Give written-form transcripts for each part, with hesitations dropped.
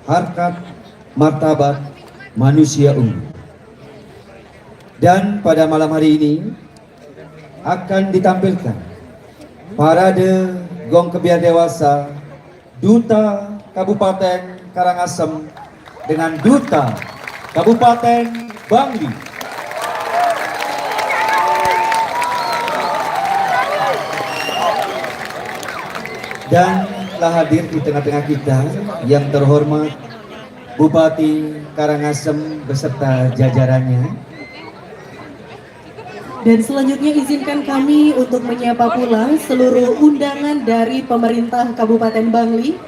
harkat, martabat manusia unggul. Dan pada malam hari ini akan ditampilkan parade gong kebiar dewasa Duta Kabupaten Karangasem dengan Duta Kabupaten Bangli. Dan telah hadir di tengah-tengah kita yang terhormat Bupati Karangasem beserta jajarannya. Dan selanjutnya izinkan kami untuk menyapa pula seluruh undangan dari pemerintah Kabupaten Bangli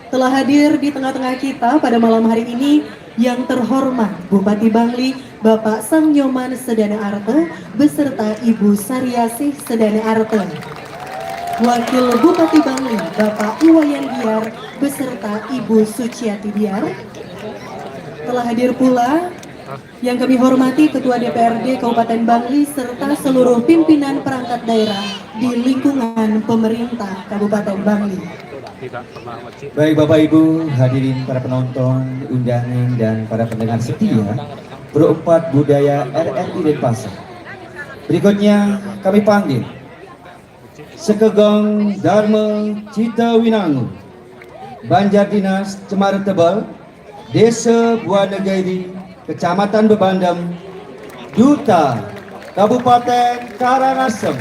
telah hadir di tengah-tengah kita pada malam hari ini. Yang terhormat Bupati Bangli Bapak Sang Nyoman Sedana Arte beserta Ibu Sariasih Sedana Arte. Wakil Bupati Bangli Bapak Iwayan Biar beserta Ibu Suciati Biar. Telah hadir pula yang kami hormati Ketua DPRD Kabupaten Bangli serta seluruh pimpinan perangkat daerah di lingkungan pemerintah Kabupaten Bangli. Baik Bapak Ibu, hadirin para penonton, undangan dan para pendengar setia Pro 4 Budaya RRI Denpasar. Berikutnya kami panggil Sekegong Dharma Cita Winangun, Banjar Dinas Cemara Tebal, Desa Buanegiri, Kecamatan Bebandem, Duta Kabupaten Karangasem.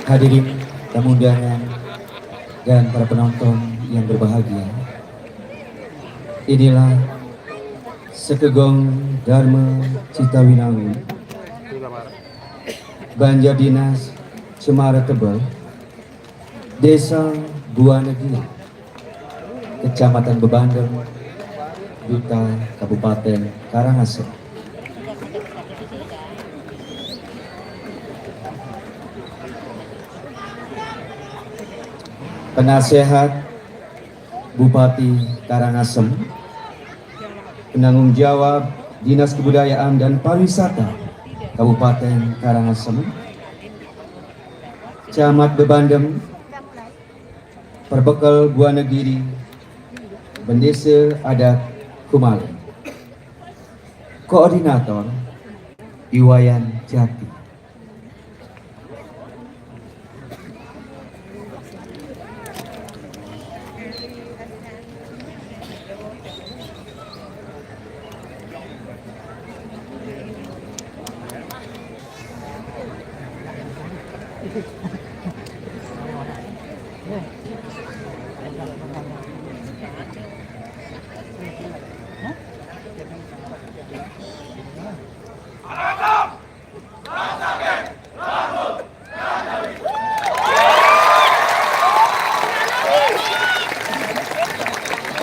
Hadirin tamu undangan dan para penonton yang berbahagia, inilah Sekegong Dharma Cita Winangun, Banjar Dinas Cemara Tebal, Desa Buanegiri, Kecamatan Bebandem, Duta Kabupaten Karangasem. Penasehat Bupati Karangasem, penanggung jawab Dinas Kebudayaan dan Pariwisata Kabupaten Karangasem, Camat Bebandem, Perbekal Buanegiri, Bendesa Adat Kumalen, Koordinator Iwayan Jati.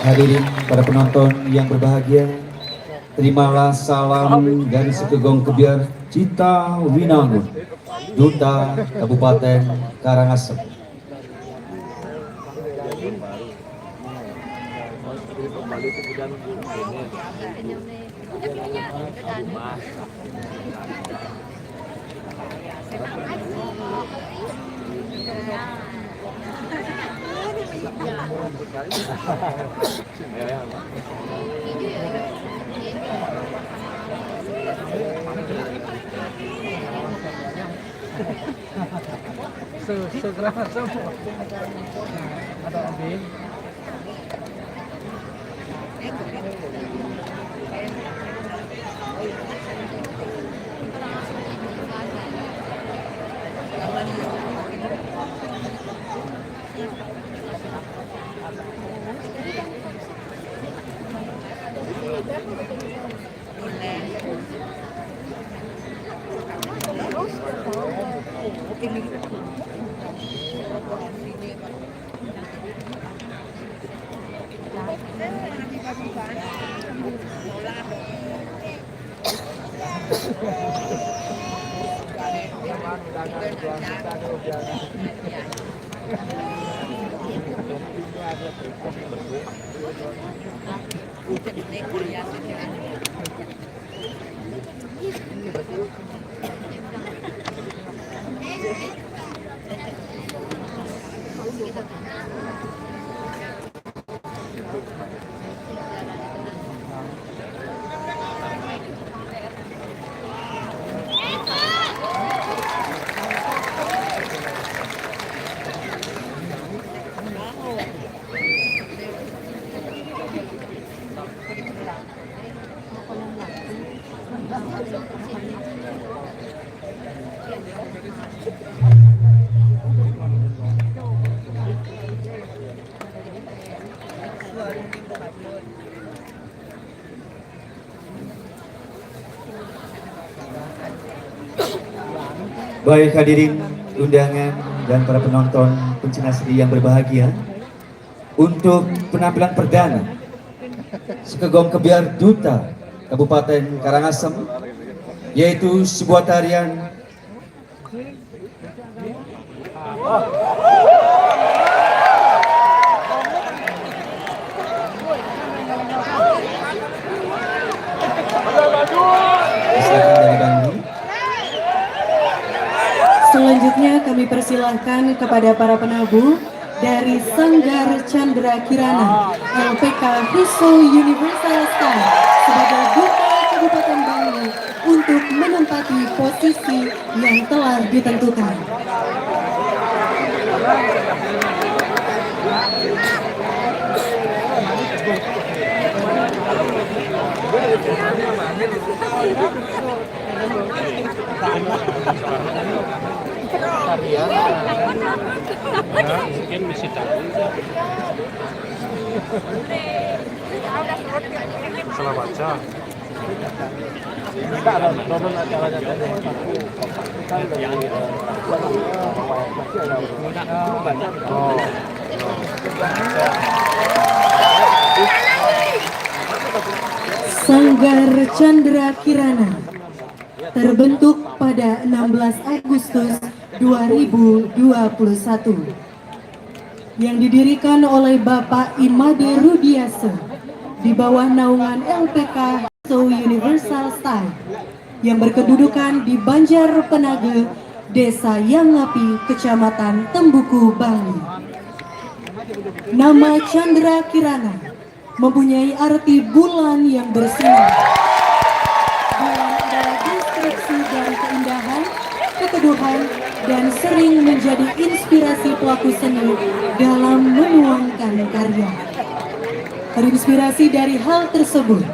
Hadirin para penonton yang berbahagia, terimalah salam dari Sekegong Kebiar Cita Winangun, Duta Kabupaten Karangasem. Segera semua ada ambil. Baik hadirin undangan dan para penonton pencinta seni yang berbahagia, untuk penampilan perdana Sekegom Kebiar Duta Kabupaten Karangasem, yaitu sebuah tarian dari Bangli. Selanjutnya kami persilahkan kepada para penabuh dari Sanggar Chandra Kirana LPK Husseau Universal Star sebagai Duta Kabupaten Bangli untuk menempati posisi yang telah ditentukan. Mungkin bisa tahu. Salah baca. Sanggar Chandra Kirana terbentuk pada 16 Agustus 2021 yang didirikan oleh Bapak Imade Rudiase di bawah naungan LPK Husseau Universal Style yang berkedudukan di Banjar Penage, Desa Yangapi, Kecamatan Tembuku, Bangli. Nama Chandra Kirana mempunyai arti bulan yang bersinar. Bulan adalah deskripsi dari keindahan, keteduhan, dan sering menjadi inspirasi pelaku seni dalam menuangkan karya. Terinspirasi dari hal tersebut,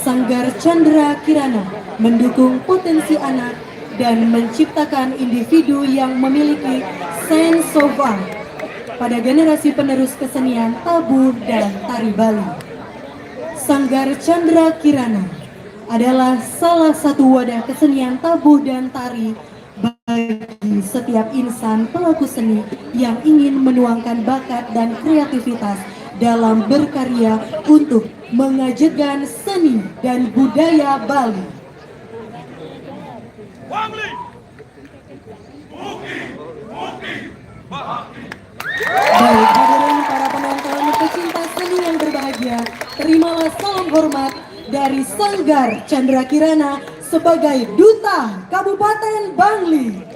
Sanggar Chandra Kirana mendukung potensi anak dan menciptakan individu yang memiliki sense of art pada generasi penerus kesenian tabuh dan tari Bali. Sanggar Chandra Kirana adalah salah satu wadah kesenian tabuh dan tari bagi setiap insan pelaku seni yang ingin menuangkan bakat dan kreativitas dalam berkarya untuk mengajarkan seni dan budaya Bali. Baik hadirin para penonton pecinta seni yang berbahagia, terimalah salam hormat dari Sanggar Chandra Kirana sebagai Duta Kabupaten Bangli.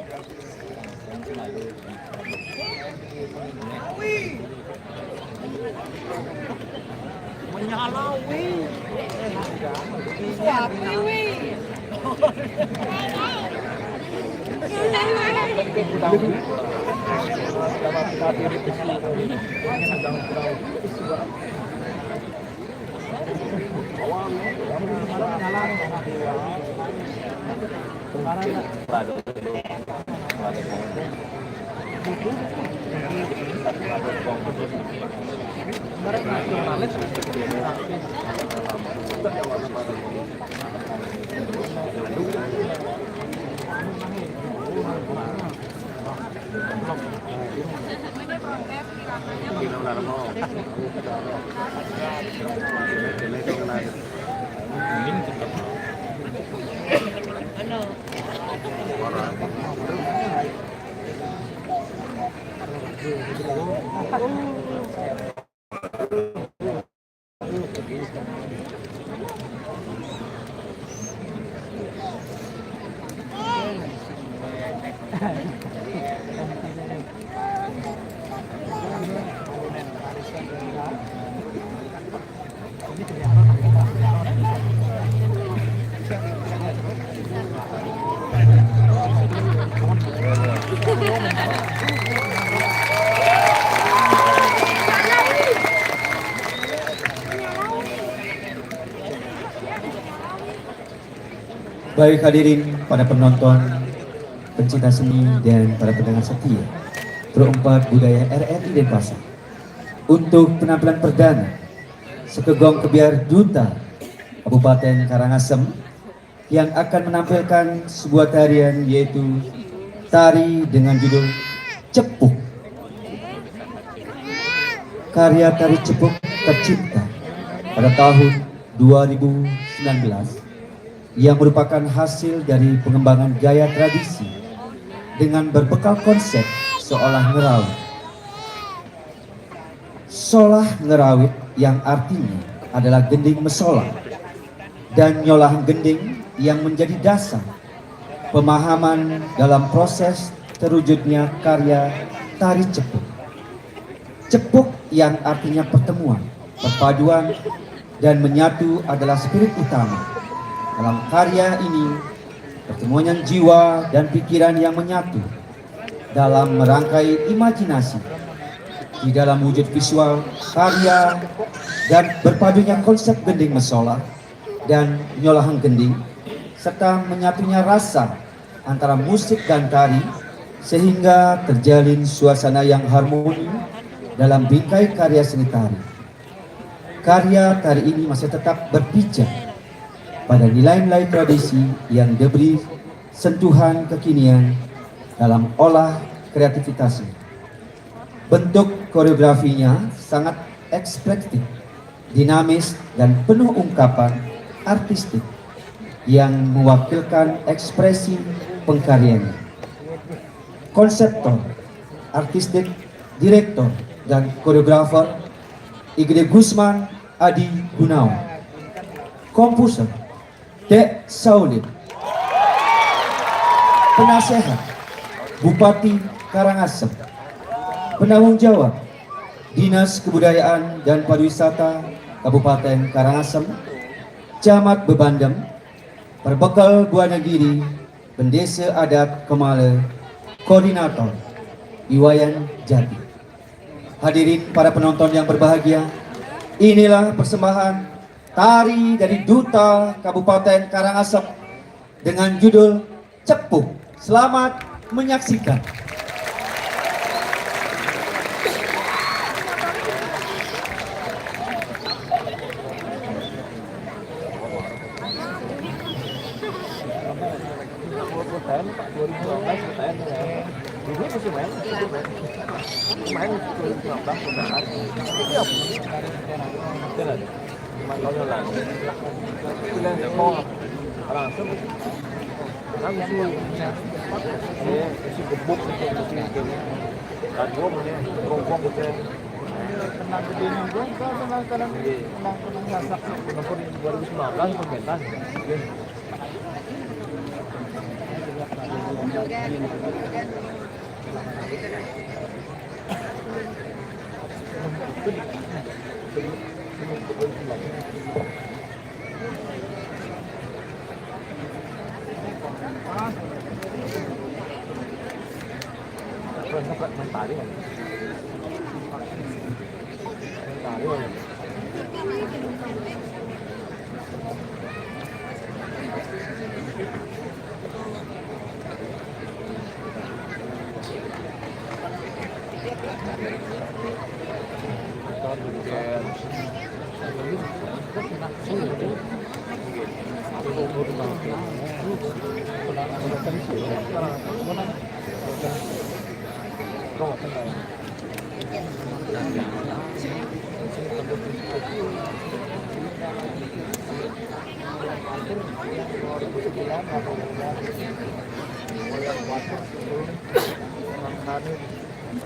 Baik hadirin para penonton, pencinta seni dan para pendengar setia Pro 4 Budaya RRI Denpasar. Untuk penampilan perdana, Sekegong Kebiar Duta Kabupaten Karangasem yang akan menampilkan sebuah tarian yaitu tari dengan judul Cepuk. Karya tari Cepuk tercipta pada tahun 2019 yang merupakan hasil dari pengembangan gaya tradisi dengan berbekal konsep seolah ngerawit. Solah ngerawit yang artinya adalah gending mesolah dan nyolahan gending yang menjadi dasar pemahaman dalam proses terwujudnya karya tari cepuk. Cepuk yang artinya pertemuan, perpaduan, dan menyatu adalah spirit utama. Dalam karya ini, pertemuan jiwa dan pikiran yang menyatu dalam merangkai imajinasi di dalam wujud visual karya dan berpadunya konsep gending mesolah dan nyolahan gending serta menyatunya rasa antara musik dan tari sehingga terjalin suasana yang harmoni dalam bingkai karya seni tari. Karya tari ini masih tetap berpijak pada nilai-nilai tradisi yang diberi sentuhan kekinian dalam olah kreativitasnya. Bentuk koreografinya sangat ekspresif, dinamis, dan penuh ungkapan artistik yang mewakilkan ekspresi pengkaryanya. Konseptor, artistik, direktur, dan koreografer Igede Gusman Adi Gunawan. Komposer Dek Saulin. Penasehat Bupati Karangasem. Penanggung jawab Dinas Kebudayaan dan Pariwisata Kabupaten Karangasem, Camat Bebandem, Perbekal Buanagiri, Pendesa Adat Kemala, Koordinator Iwayan Jati. Hadirin para penonton yang berbahagia, inilah persembahan tari dari Duta Kabupaten Karangasem dengan judul Cepuk. Selamat menyaksikan.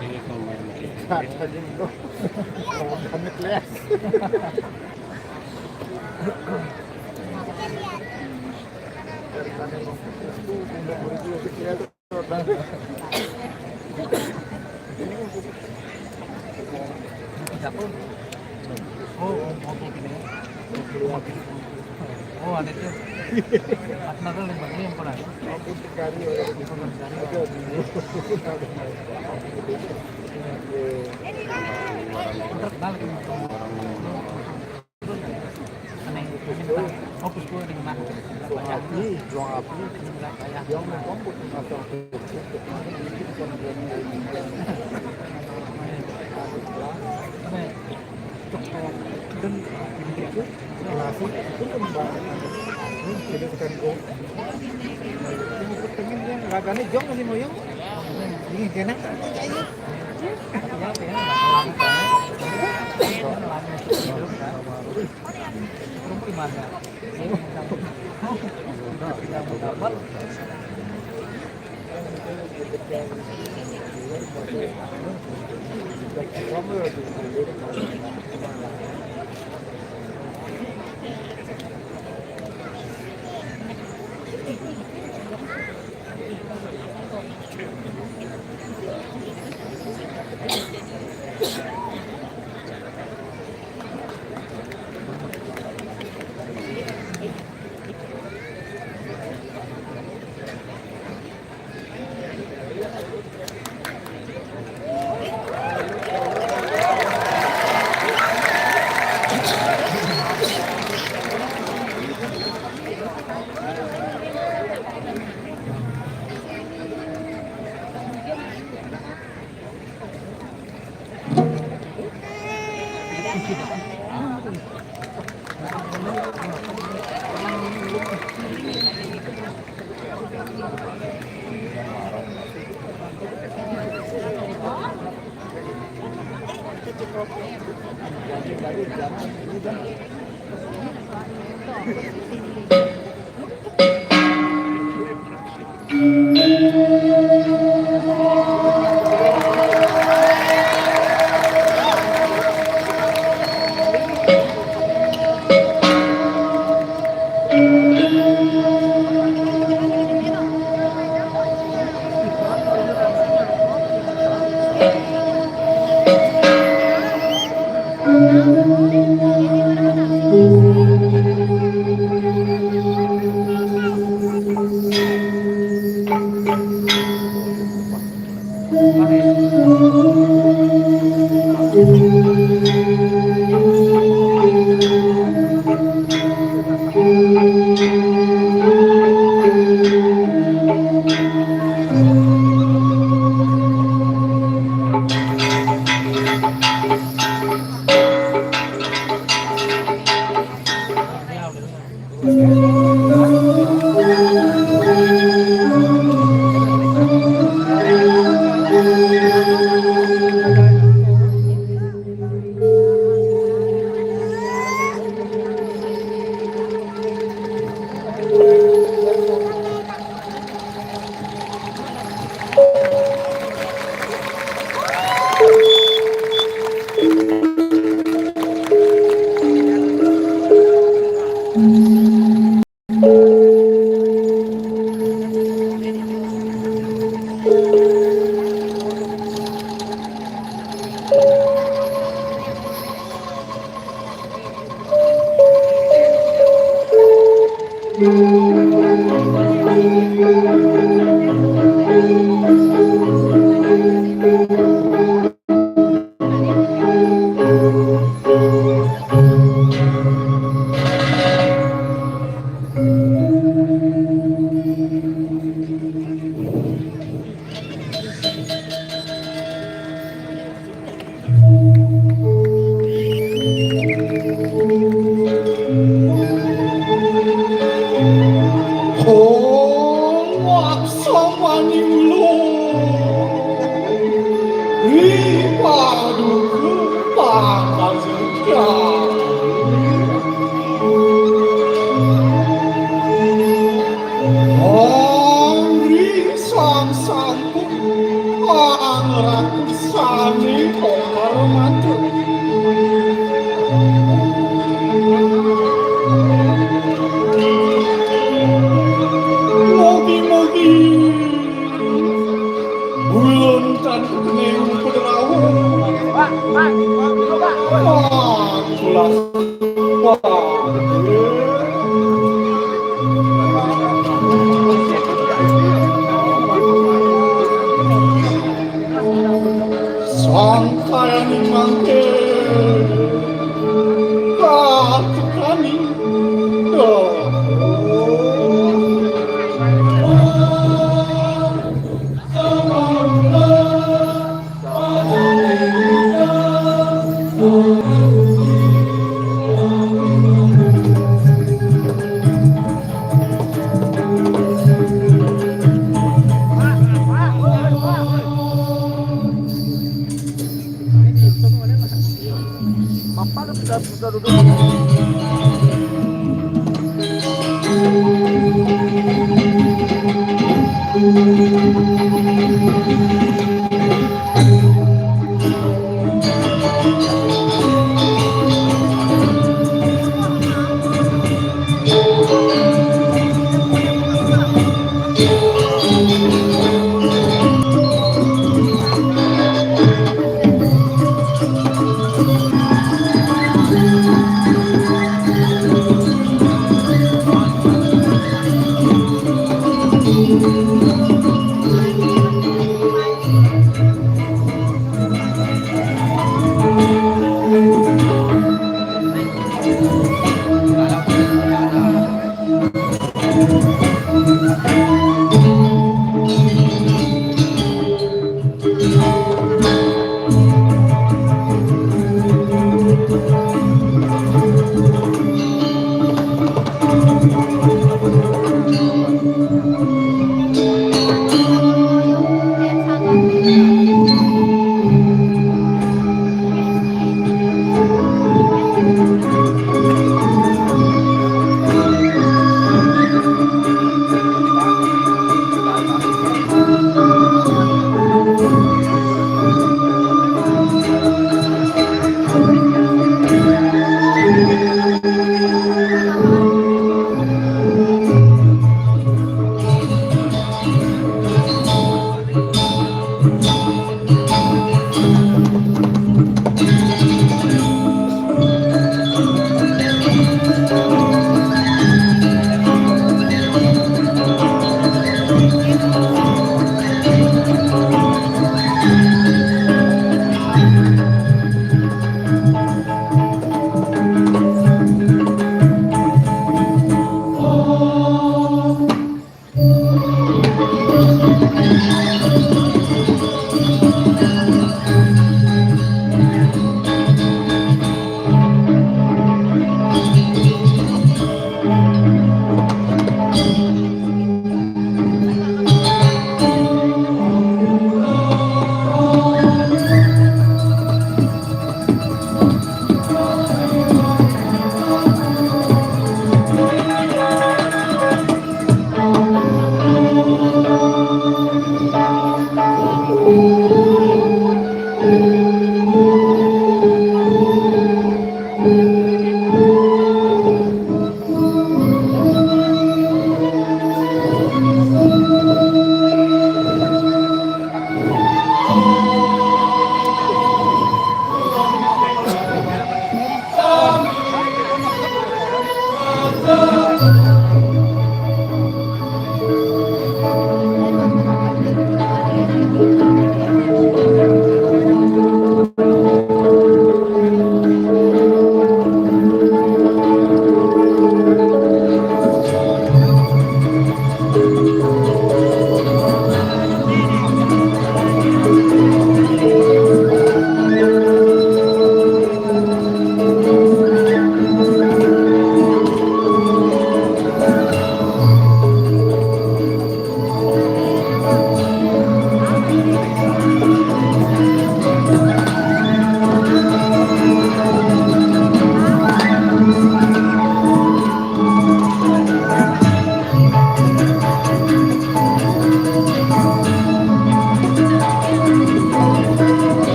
Ini pemain Oh, ada itu. Atnaga lembagnya yang pernah. Fokus gue di mana? Api, juang api, juang komput atau dan itu langsung itu kembali jadi tekan go ini pengen yang ragane jong masih moyong ini kena ayo ya pengen gimana Pangeran sami hormat. Mugi-mugi ulun kan kening putrawu. Jelas. Sangkayani mangke katukani.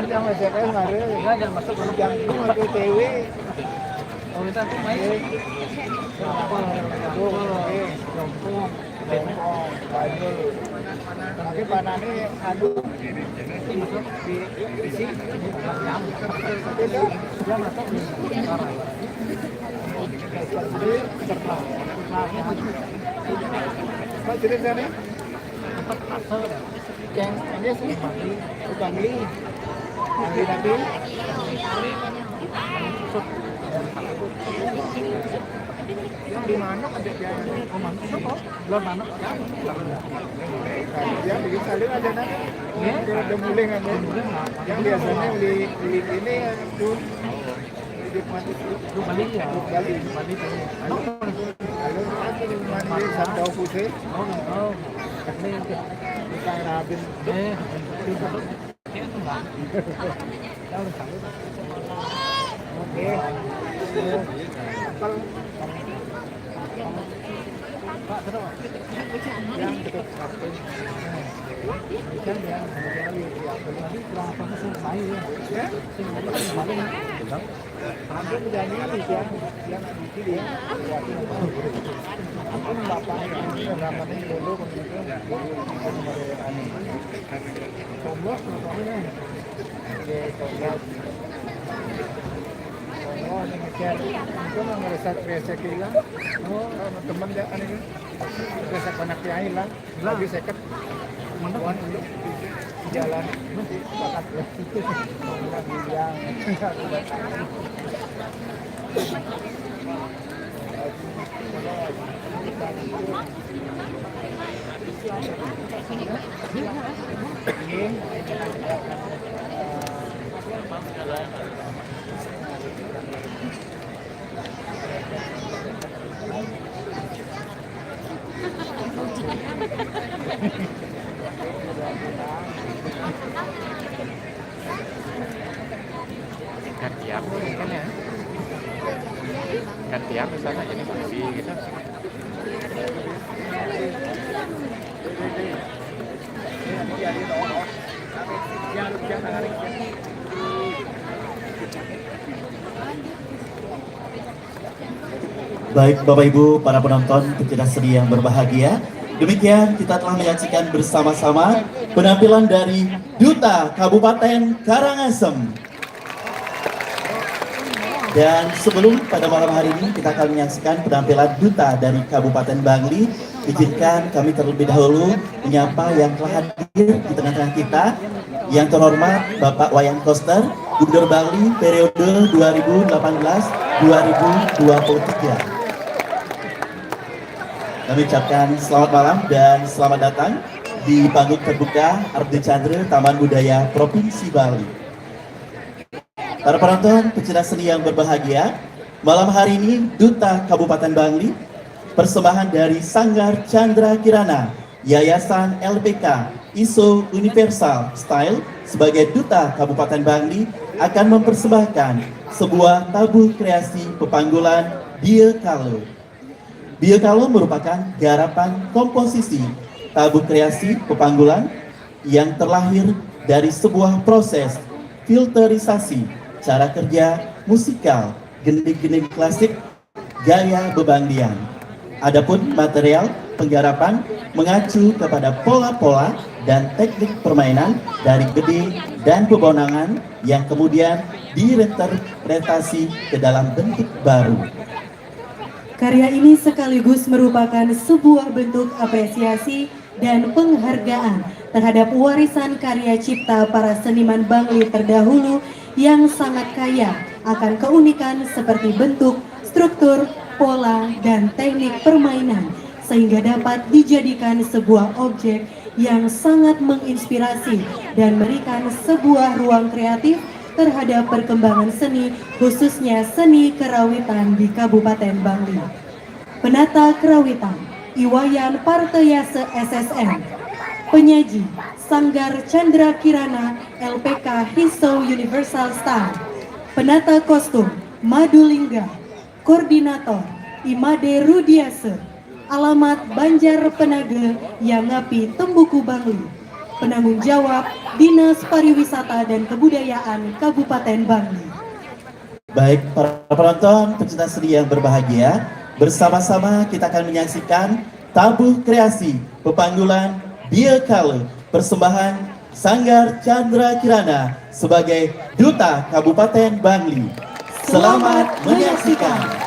Jangan CPS jangan masuk yang itu TW. Oh kita main. Tapi panane anu di sini dia masuk di orang. Apa ceritanya? Yang ini sih Bangli nanti yang di mana ada yang belum mana ya bikin saling aja nah kalau udah mulai ada yang biasanya beli ini tuh hidup mati Bali ya Bali lalu nanti mandi sandau putih ini kita rabin Oke. Kapal. Pak, kenapa? Yang dekat kapal. Ikan yang kali lagi berapa selesai ya? Ya? Hampir menjadi yang di dia. Aku bapaknya ramai dulu kemudian tombol namanya. Oke, tombol. Oh, ini ngejar. Itu mah ngeresak hilang. Oh, teman dia kan ini. Ngeresak anak yang hilang. Lagi seket. Menemukan ini jalan bakat itu. Yang Gantian kan ya? Gantian misalnya jadi babi gitu. Baik Bapak Ibu para penonton pecinta seni yang berbahagia, demikian kita telah menyaksikan bersama-sama penampilan dari Duta Kabupaten Karangasem. Dan sebelum pada malam hari ini kita akan menyaksikan penampilan Duta dari Kabupaten Bangli, izinkan kami terlebih dahulu menyapa yang telah hadir di tengah-tengah kita. Yang terhormat Bapak Wayan Koster, Gubernur Bangli periode 2018-2023. Kami ucapkan selamat malam dan selamat datang di panggung terbuka Ardi Chandra Taman Budaya Provinsi Bali. Para penonton pecinta seni yang berbahagia, malam hari ini Duta Kabupaten Bangli, persembahan dari Sanggar Chandra Kirana, Yayasan LPK ISO Universal Style sebagai Duta Kabupaten Bangli akan mempersembahkan sebuah tabuh kreasi pepanggulan Dia Kalo. Dia Kalo merupakan garapan komposisi tabuh kreasi pepanggulan yang terlahir dari sebuah proses filterisasi cara kerja musikal gending-gending klasik gaya bebangdian. Adapun material penggarapan mengacu kepada pola-pola dan teknik permainan dari gede dan bebonangan yang kemudian direinterpretasi ke dalam bentuk baru. Karya ini sekaligus merupakan sebuah bentuk apresiasi dan penghargaan terhadap warisan karya cipta para seniman Bangli terdahulu yang sangat kaya akan keunikan seperti bentuk, struktur, pola, dan teknik permainan sehingga dapat dijadikan sebuah objek yang sangat menginspirasi dan memberikan sebuah ruang kreatif terhadap perkembangan seni, khususnya seni kerawitan di Kabupaten Bangli. Penata kerawitan, Iwayan Partayase SSN. Penyaji, Sanggar Chandra Kirana LPK ISO Universal Style. Penata kostum, Madulingga. Koordinator, Imade Rudiase. Alamat Banjar Penage Yangapi Tembuku Bangli. Penanggung jawab Dinas Pariwisata dan Kebudayaan Kabupaten Bangli. Baik para penonton pecinta seni yang berbahagia, bersama-sama kita akan menyaksikan tabuh kreasi pepanggulan Dia Kalo persembahan Sanggar Chandra Kirana sebagai Duta Kabupaten Bangli. Selamat menyaksikan.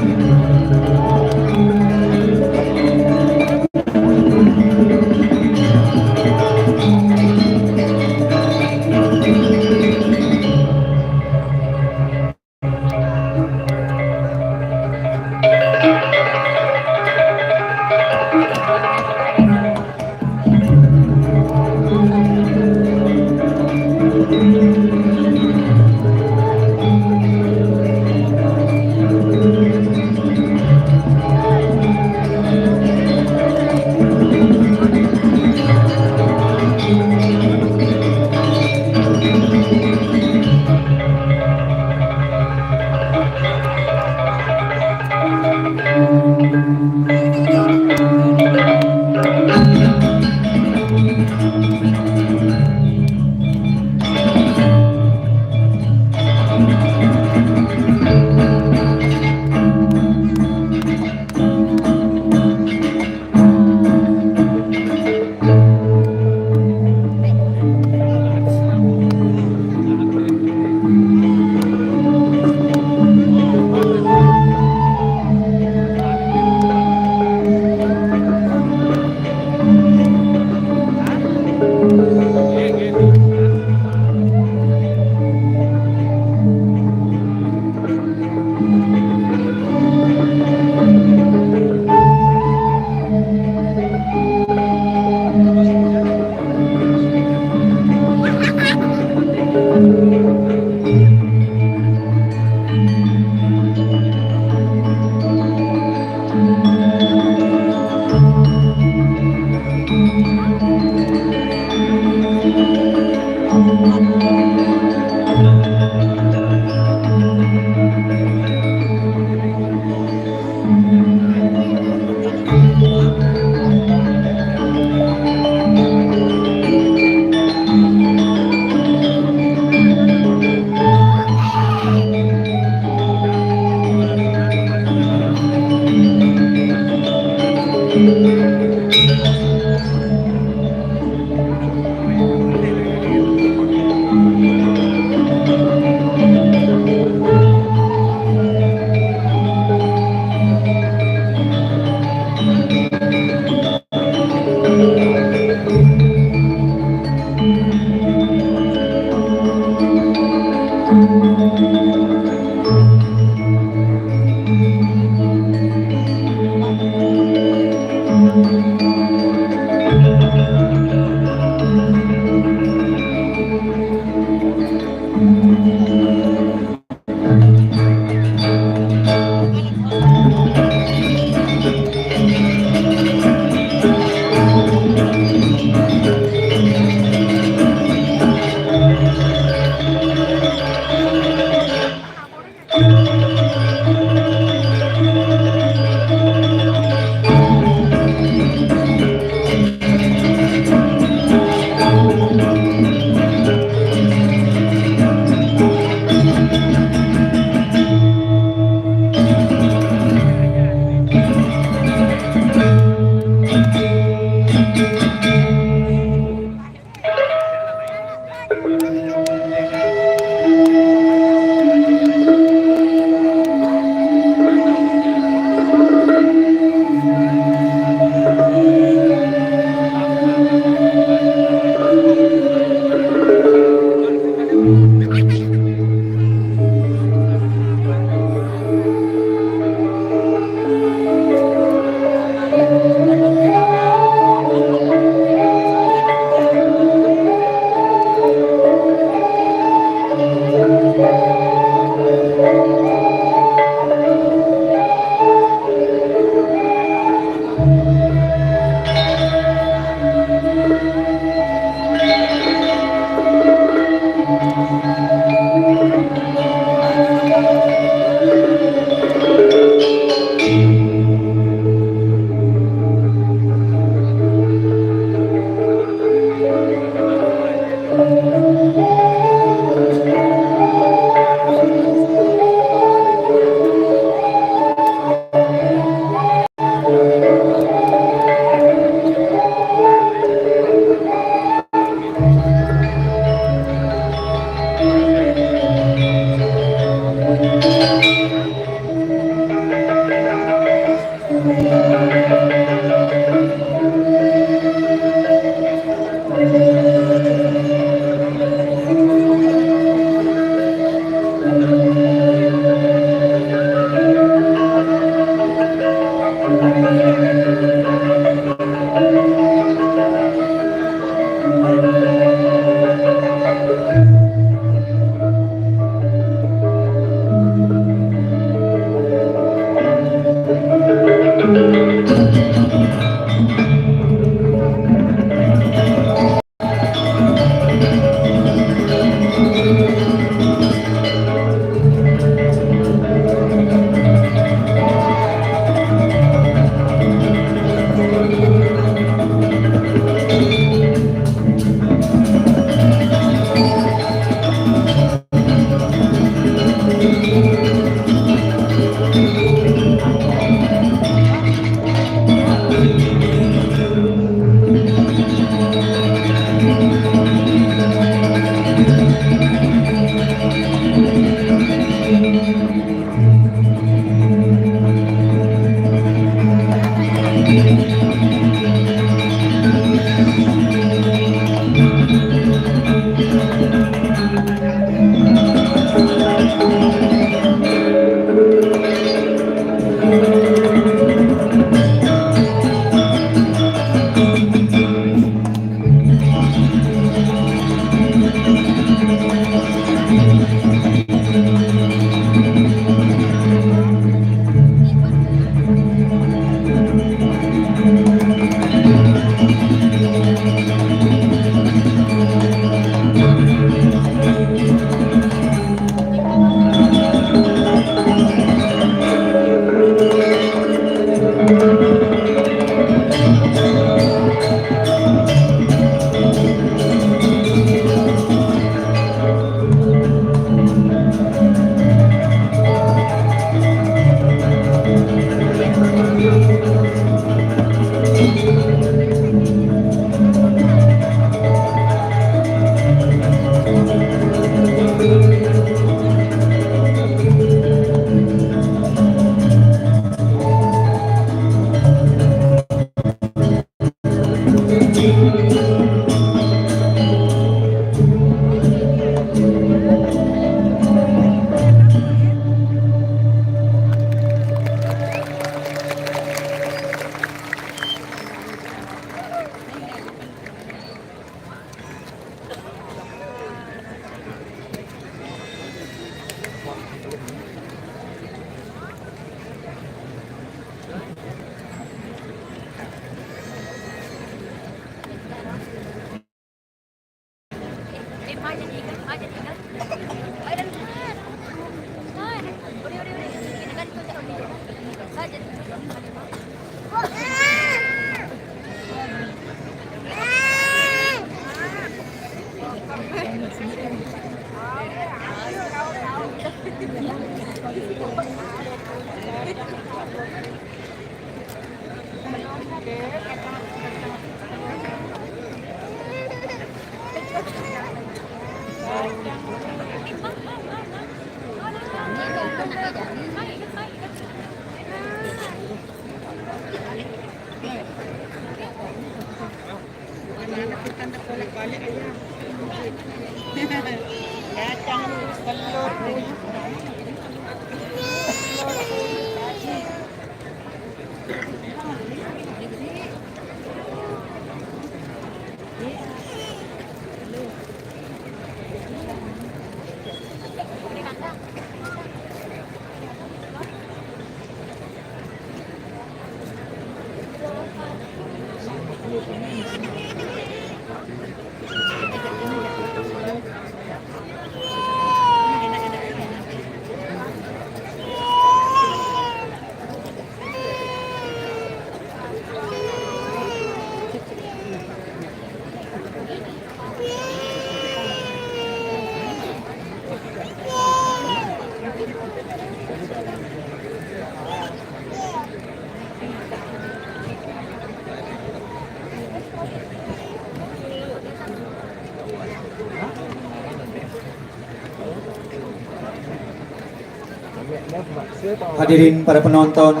Hadirin para penonton,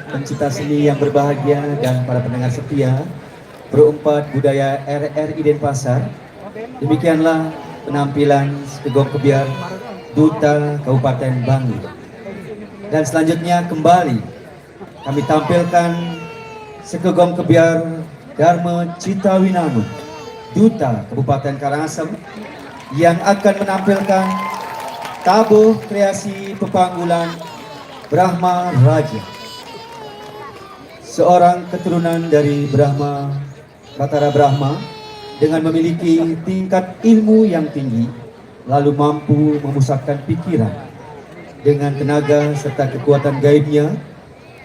pencinta seni yang berbahagia dan para pendengar setia, Pro 4 Budaya RRI Denpasar. Demikianlah penampilan Sekegom Kebiar Duta Kabupaten Bangli. Dan selanjutnya kembali kami tampilkan Sekegom Kebiar Dharma Cita Winama Duta Kabupaten Karangasem yang akan menampilkan tabuh kreasi pepanggulan Brahma Raja, seorang keturunan dari Brahma Batara Brahma dengan memiliki tingkat ilmu yang tinggi, lalu mampu memusatkan pikiran dengan tenaga serta kekuatan gaibnya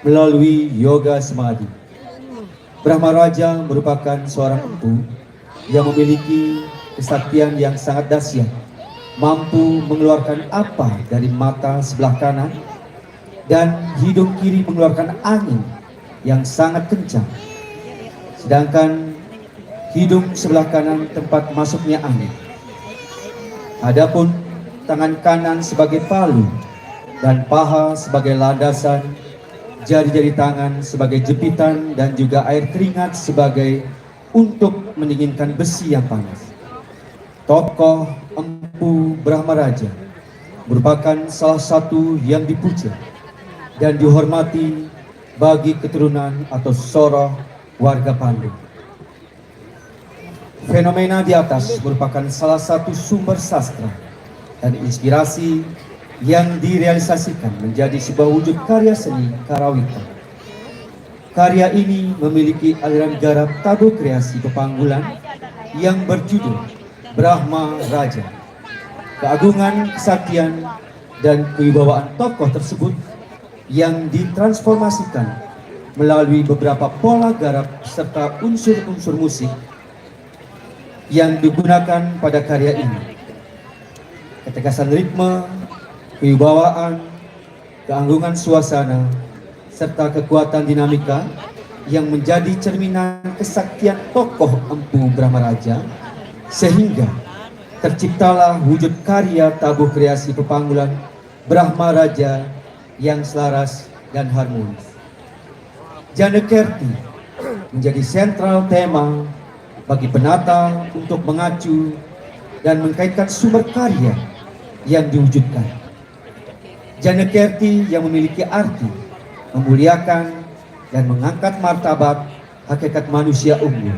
melalui yoga samadhi. Brahma Raja merupakan seorang empu yang memiliki kesaktian yang sangat dahsyat, mampu mengeluarkan apa dari mata sebelah kanan dan hidung kiri mengeluarkan angin yang sangat kencang, sedangkan hidung sebelah kanan tempat masuknya angin. Adapun tangan kanan sebagai palu dan paha sebagai landasan, jari-jari tangan sebagai jepitan dan juga air keringat sebagai untuk mendinginkan besi yang panas. Tokoh empu Brahma Raja merupakan salah satu yang dipuja dan dihormati bagi keturunan atau soroh warga Pandu. Fenomena di atas merupakan salah satu sumber sastra dan inspirasi yang direalisasikan menjadi sebuah wujud karya seni Karawitan. Karya ini memiliki aliran garap tabuh kreasi pepanggulan yang berjudul Brahma Raja. Keagungan, kesaktian, dan kewibawaan tokoh tersebut yang ditransformasikan melalui beberapa pola garap serta unsur-unsur musik yang digunakan pada karya ini. Ketegasan ritme, kewibawaan, keanggungan suasana, serta kekuatan dinamika yang menjadi cerminan kesaktian tokoh empu Brahma Raja, sehingga terciptalah wujud karya tabuh kreasi pepanggulan Brahma Raja yang selaras dan harmonis. Janekerti menjadi sentral tema bagi penata untuk mengacu dan mengkaitkan sumber karya yang diwujudkan. Janekerti yang memiliki arti memuliakan dan mengangkat martabat hakikat manusia unggul.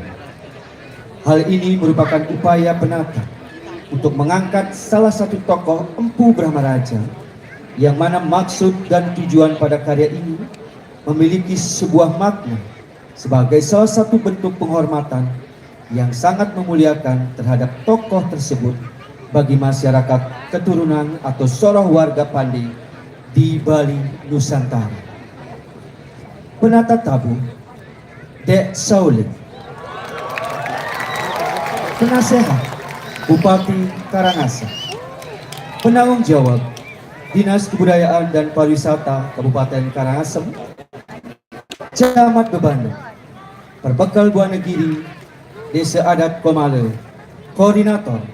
Hal ini merupakan upaya penata untuk mengangkat salah satu tokoh empu Brahma Raja, yang mana maksud dan tujuan pada karya ini memiliki sebuah makna sebagai salah satu bentuk penghormatan yang sangat memuliakan terhadap tokoh tersebut bagi masyarakat keturunan atau soroh warga Pandi di Bali, Nusantara. Penata tabuh Dek Saulik, penasehat Bupati Karangasem, penanggung jawab Dinas Kebudayaan dan Pariwisata Kabupaten Karangasem, Camat Bebandem, Perbekal Buanegiri, Desa Adat Komale, Koordinator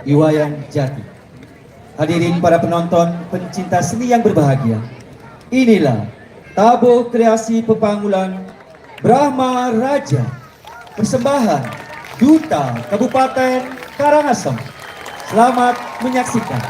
Iwayan Jati. Hadirin para penonton pencinta seni yang berbahagia, inilah tabuh kreasi pepanggulan Brahma Raja, persembahan Duta Kabupaten Karangasem. Selamat menyaksikan.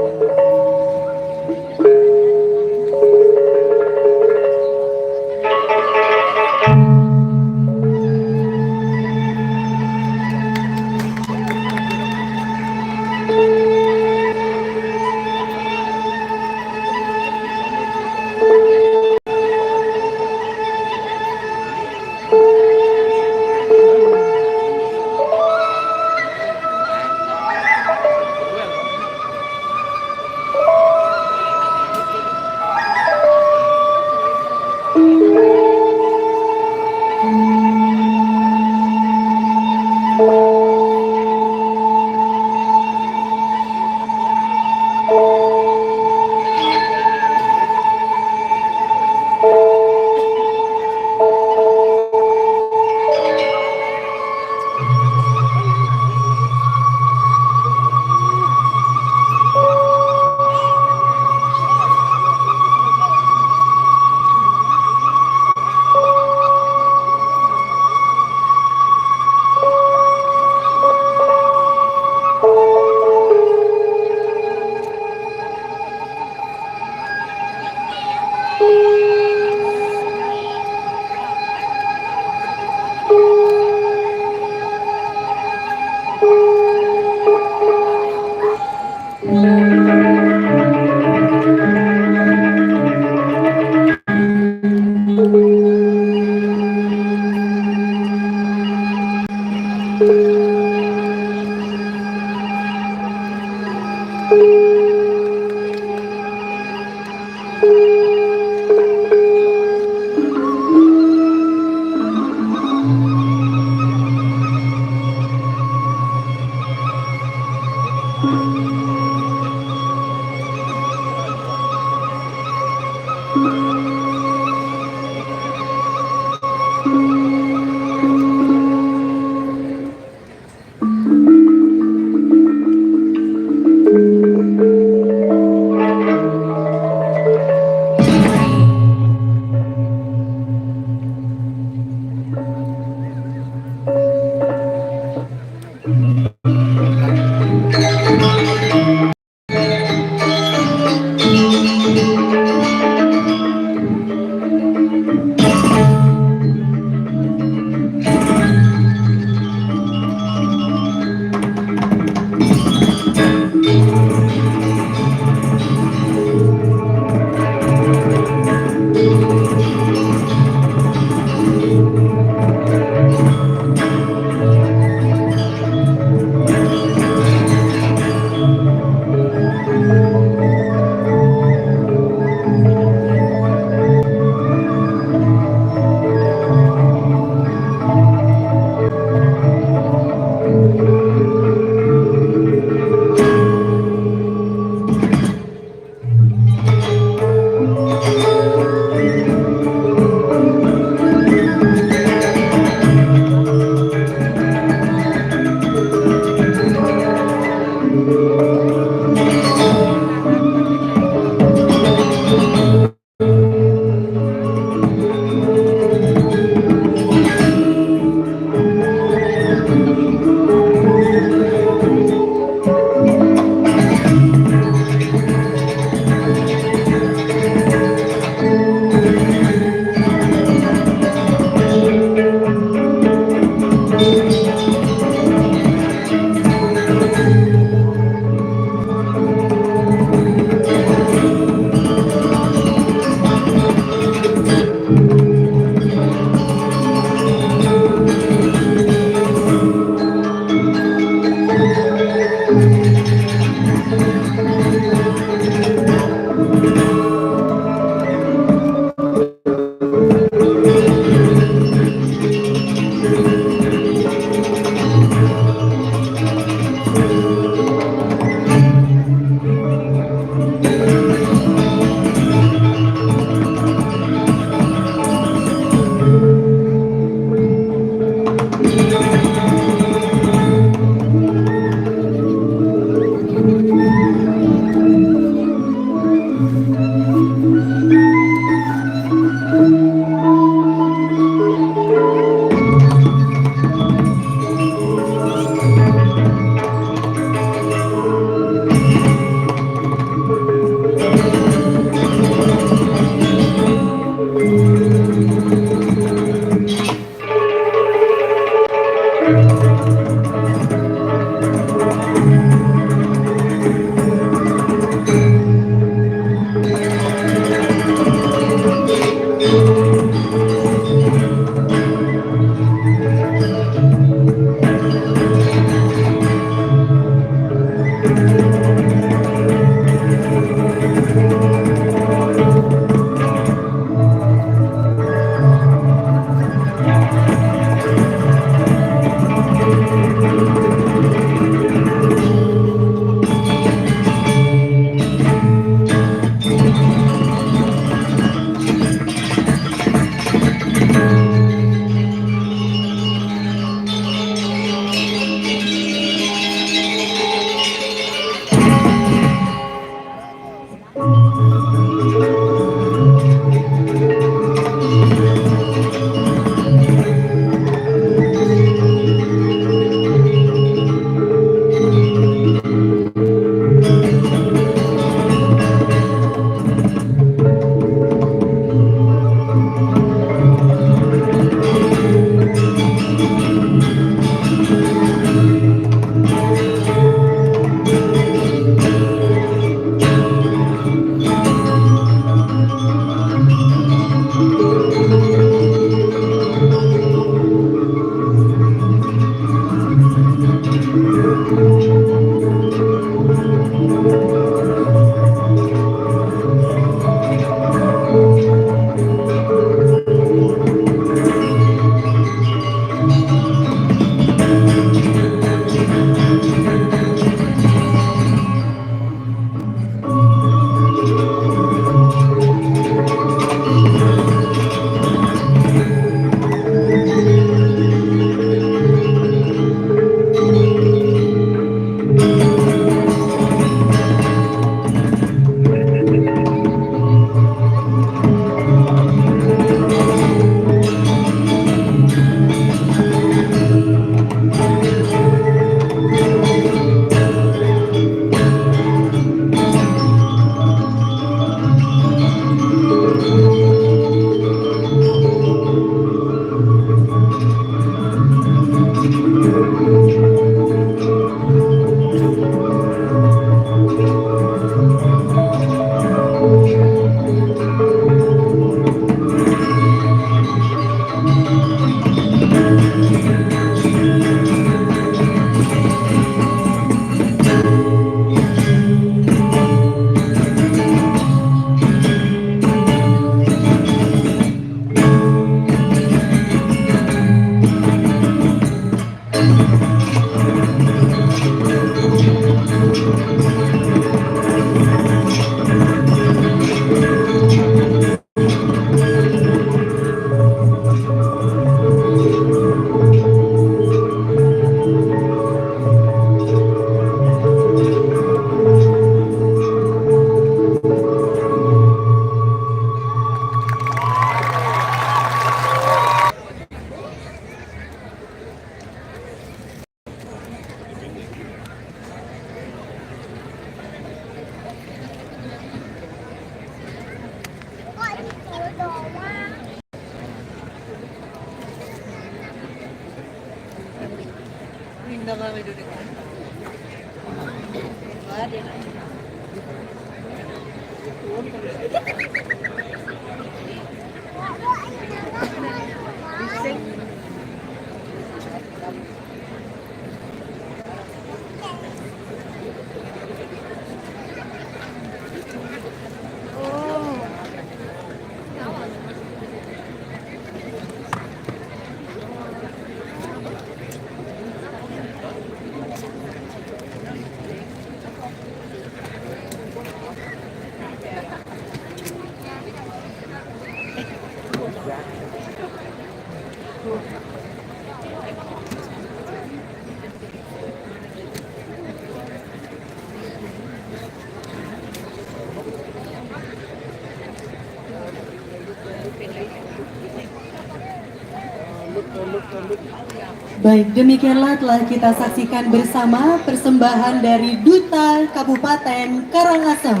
Baik, demikianlah telah kita saksikan bersama persembahan dari Duta Kabupaten Karangasem.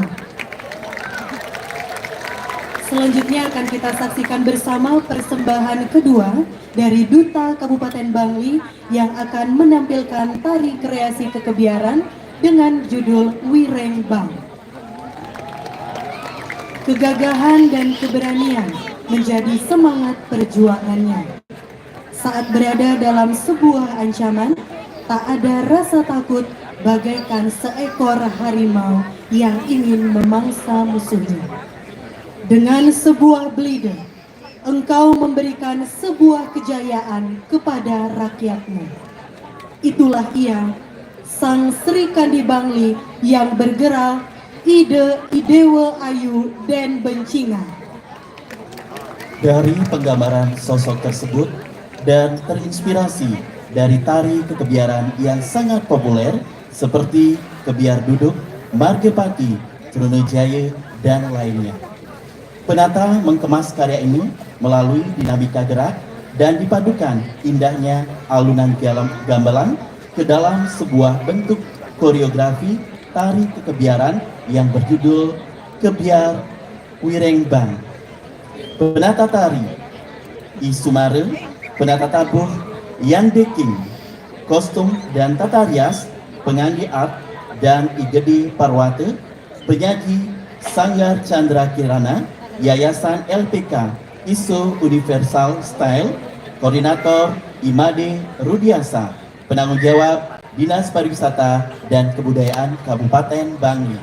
Selanjutnya akan kita saksikan bersama persembahan kedua dari Duta Kabupaten Bangli yang akan menampilkan tari kreasi kekebiaran dengan judul Wireng Bang. Kegagahan dan keberanian menjadi semangat perjuangannya. Saat berada dalam sebuah ancaman, tak ada rasa takut bagaikan seekor harimau yang ingin memangsa musuhnya. Dengan sebuah belida, engkau memberikan sebuah kejayaan kepada rakyatmu. Itulah ia, Sang Sri Kandi Bangli yang bergerak Idewa Ayu dan Bencingan. Dari penggambaran sosok tersebut dan terinspirasi dari tari kekebiaran yang sangat populer seperti kebiar duduk, margepati, Trunajaya, dan lainnya. Penata mengemas karya ini melalui dinamika gerak dan dipadukan indahnya alunan gamelan ke dalam sebuah bentuk koreografi tari kekebiaran yang berjudul Kebiar Wireng Bang. Penata tari Isumare, penata tabuh Yan Deking, kostum dan tata rias Penganggi Art dan Igede Parwate, penyaji Sanggar Chandra Kirana, Yayasan LPK ISO Universal Style, Koordinator Imade Rudiasa, penanggung jawab Dinas Pariwisata dan Kebudayaan Kabupaten Bangli.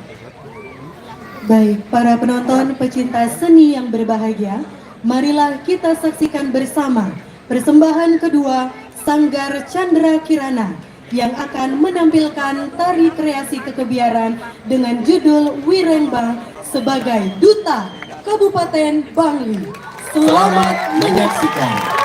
Baik, para penonton pecinta seni yang berbahagia, marilah kita saksikan bersama persembahan kedua Sanggar Chandra Kirana yang akan menampilkan tari kreasi kekebiaran dengan judul Wireng Bang sebagai Duta Kabupaten Bangli. Selamat menyaksikan.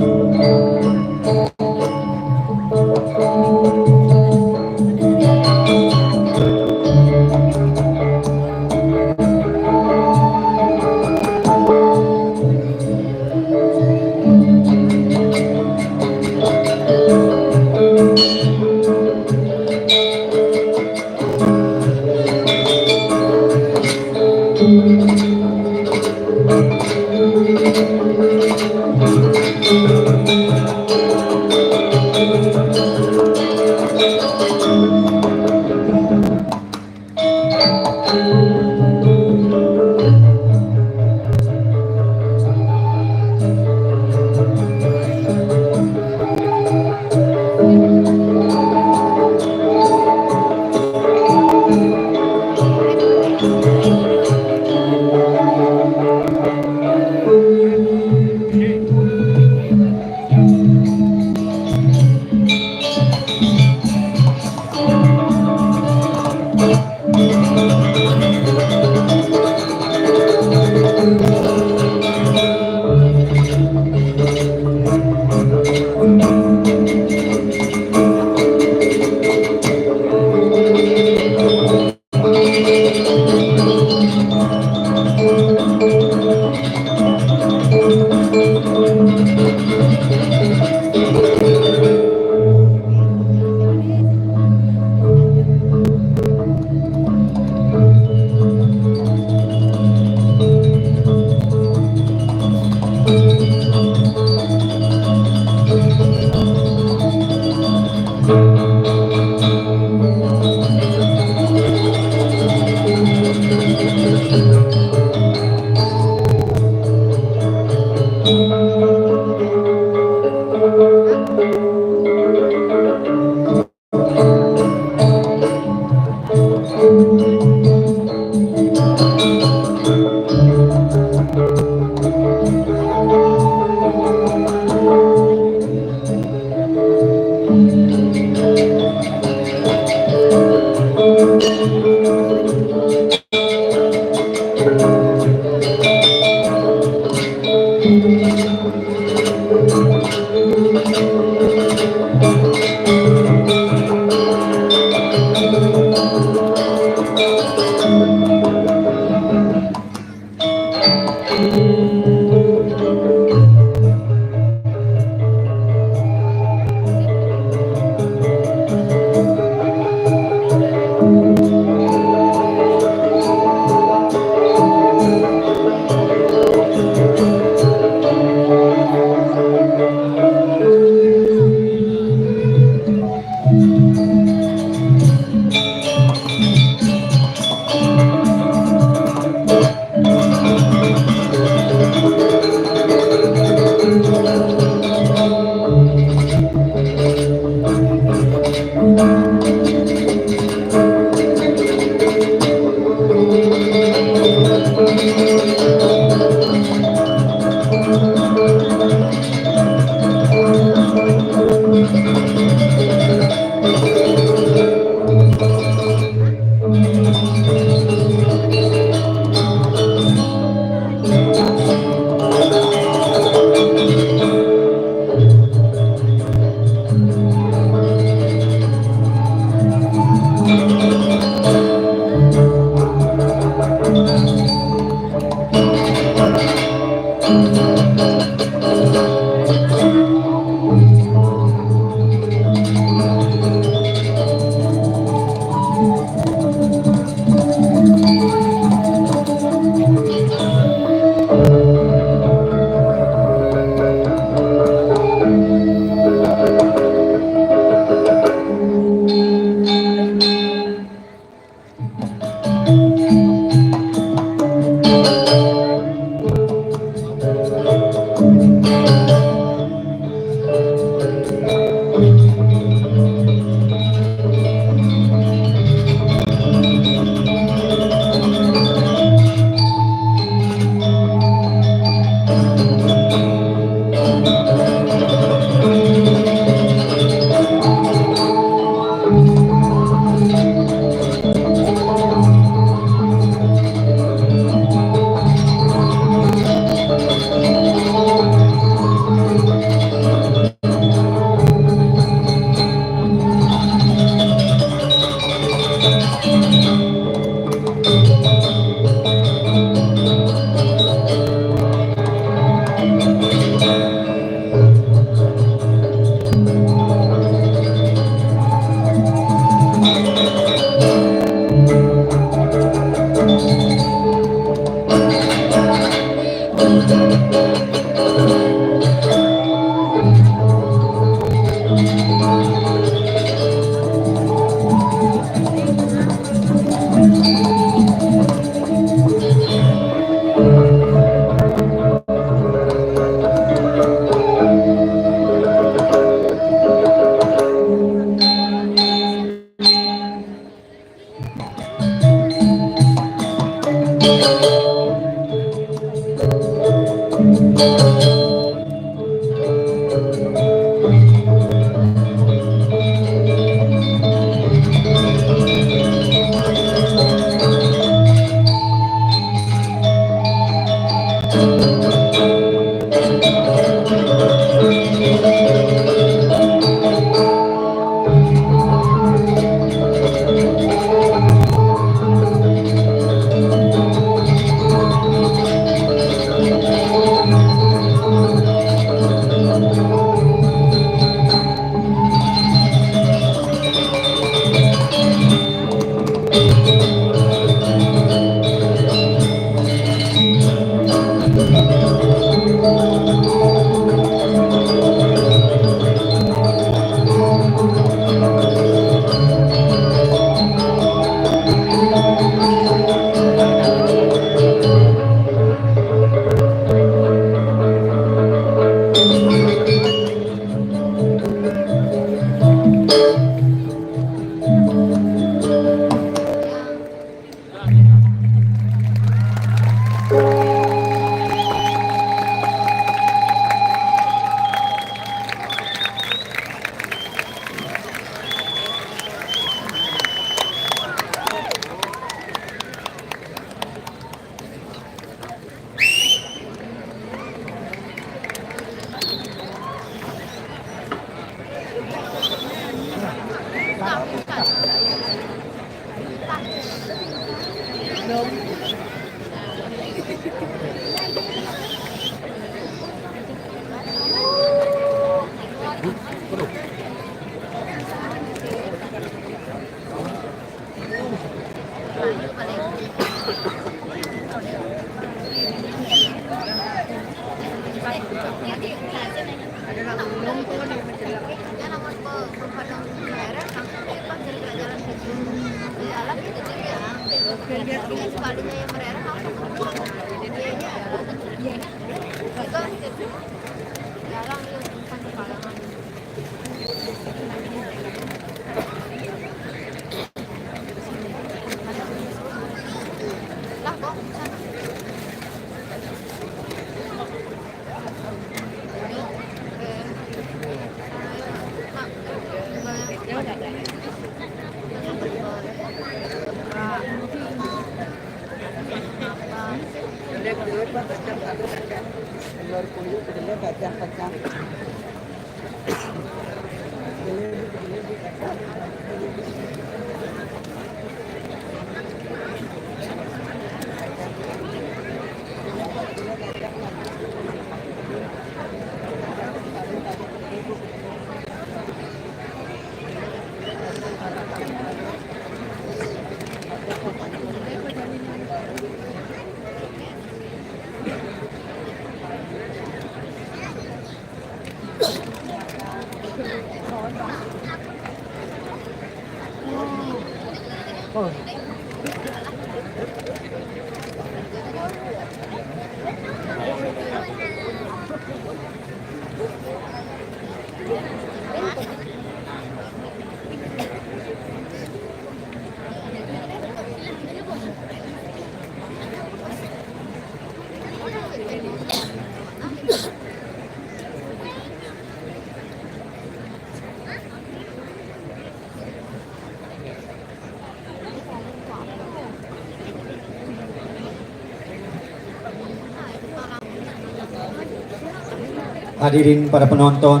Hadirin para penonton,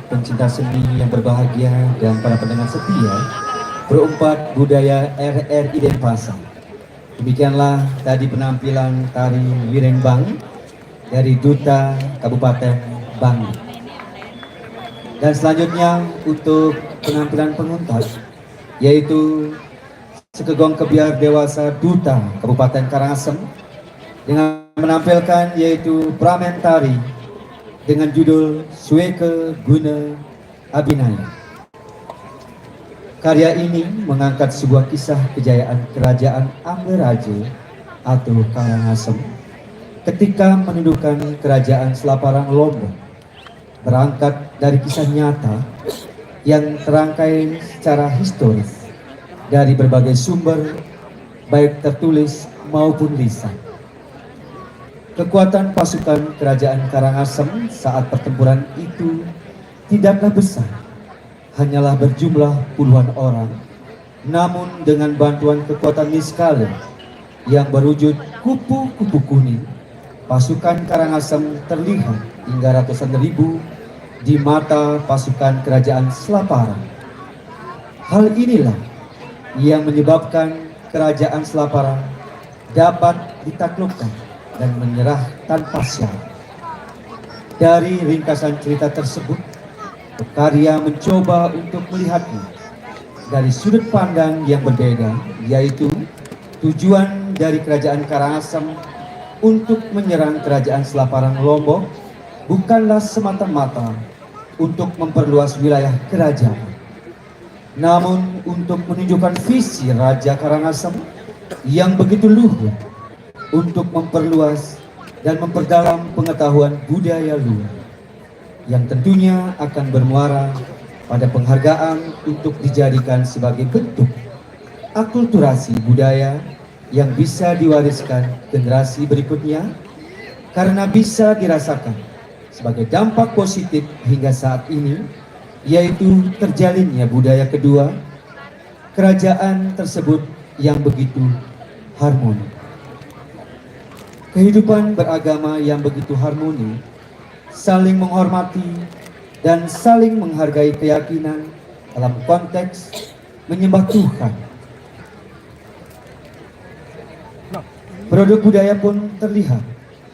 pencinta seni yang berbahagia dan para pendengar setia Perempat Budaya RRI Denpasar. Demikianlah tadi penampilan tari Wireng-Bang dari Duta Kabupaten Bangli. Dan selanjutnya untuk penampilan penguntat yaitu Sekegong Kebiar Dewasa Duta Kabupaten Karangasem dengan menampilkan yaitu Pramen Tari dengan judul Sweke Guna Abinaya. Karya ini mengangkat sebuah kisah kejayaan Kerajaan Amberaje atau Karangasem ketika menundukkan Kerajaan Selaparang Lombok, berangkat dari kisah nyata yang terangkai secara historis dari berbagai sumber baik tertulis maupun lisan. Kekuatan pasukan kerajaan Karangasem saat pertempuran itu tidaklah besar, hanyalah berjumlah puluhan orang. Namun dengan bantuan kekuatan niskala yang berwujud kupu-kupu kuning, pasukan Karangasem terlihat hingga ratusan ribu di mata pasukan kerajaan Selaparang. Hal inilah yang menyebabkan kerajaan Selaparang dapat ditaklukkan dan menyerah tanpa syarat. Dari ringkasan cerita tersebut, pekarya mencoba untuk melihatnya dari sudut pandang yang berbeda, yaitu tujuan dari kerajaan Karangasem untuk menyerang kerajaan Selaparang Lombok bukanlah semata-mata untuk memperluas wilayah kerajaan, namun untuk menunjukkan visi Raja Karangasem yang begitu luhur untuk memperluas dan memperdalam pengetahuan budaya luar, yang tentunya akan bermuara pada penghargaan untuk dijadikan sebagai bentuk akulturasi budaya yang bisa diwariskan generasi berikutnya, karena bisa dirasakan sebagai dampak positif hingga saat ini, yaitu terjalinnya budaya kedua kerajaan tersebut yang begitu harmoni. Kehidupan beragama yang begitu harmoni, saling menghormati dan saling menghargai keyakinan dalam konteks menyembah Tuhan. Produk budaya pun terlihat